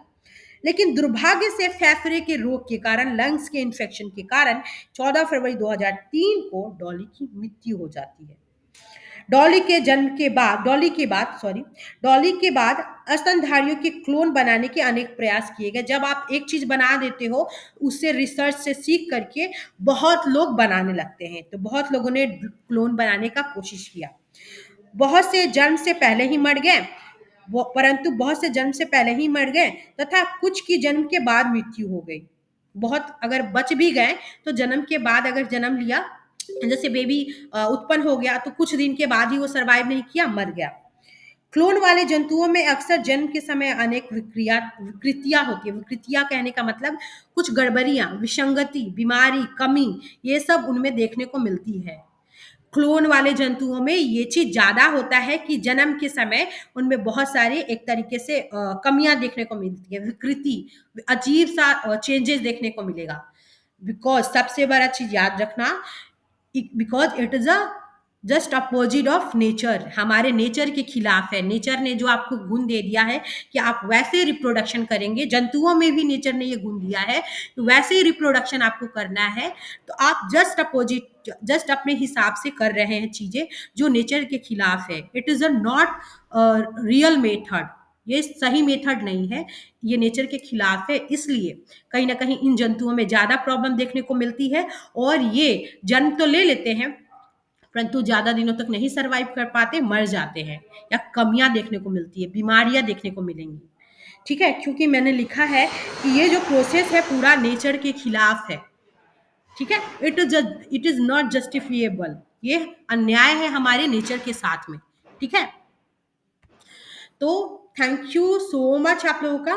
लेकिन दुर्भाग्य से फेफड़े के रोग के कारण, लंग्स के इन्फेक्शन के कारण 14 फरवरी 2003 को डॉली की मृत्यु हो जाती है। डॉली के बाद स्तनधारियों के क्लोन बनाने के अनेक प्रयास किए गए। जब आप एक चीज बना देते हो, उससे रिसर्च से सीख करके बहुत लोग बनाने लगते हैं। तो बहुत लोगों ने क्लोन बनाने का कोशिश किया। बहुत से जन्म से पहले ही मर गए, परंतु बहुत से जन्म से पहले ही मर गए तथा कुछ की जन्म के बाद मृत्यु हो गई। बहुत अगर बच भी गए तो जन्म के बाद अगर जन्म लिया, जैसे बेबी उत्पन्न हो गया तो कुछ दिन के बाद ही वो सरवाइव नहीं किया, मर गया। क्लोन वाले जंतुओं में अक्सर जन्म के समय अनेक विकृतियां होती है। विकृतियां कहने का मतलब कुछ गड़बड़ियां, विसंगति, बीमारी, कमी, ये सब उनमें देखने को मिलती है। क्लोन वाले जंतुओं में ये चीज ज्यादा होता है कि जन्म के समय उनमें बहुत सारी एक तरीके से कमियां देखने को मिलती है, विकृति, अजीब सा चेंजेस देखने को मिलेगा। बिकॉज सबसे बड़ा चीज याद रखना, because it is a just opposite of nature, हमारे नेचर के खिलाफ है। नेचर ने जो आपको गुण दे दिया है कि आप वैसे रिप्रोडक्शन करेंगे, जंतुओं में भी नेचर ने ये गुण दिया है तो वैसे ही रिप्रोडक्शन आपको करना है। तो आप जस्ट अपोजिट, जस्ट अपने हिसाब से कर रहे हैं चीजें जो नेचर के खिलाफ है। It is a not real method, ये सही मेथड नहीं है, ये नेचर के खिलाफ है। इसलिए कहीं ना कहीं इन जंतुओं में ज्यादा प्रॉब्लम देखने को मिलती है और ये जन्म तो ले लेते हैं परंतु ज्यादा दिनों तक नहीं सरवाइव कर पाते, मर जाते हैं, या कमियां देखने को मिलती है, बीमारियां देखने को मिलेंगी। ठीक है, क्योंकि मैंने लिखा है कि ये जो प्रोसेस है पूरा नेचर के खिलाफ है। ठीक है, इट इज नॉट जस्टिफिएबल, ये अन्याय है हमारे नेचर के साथ में। ठीक है, तो थैंक यू सो मच आप लोगों का।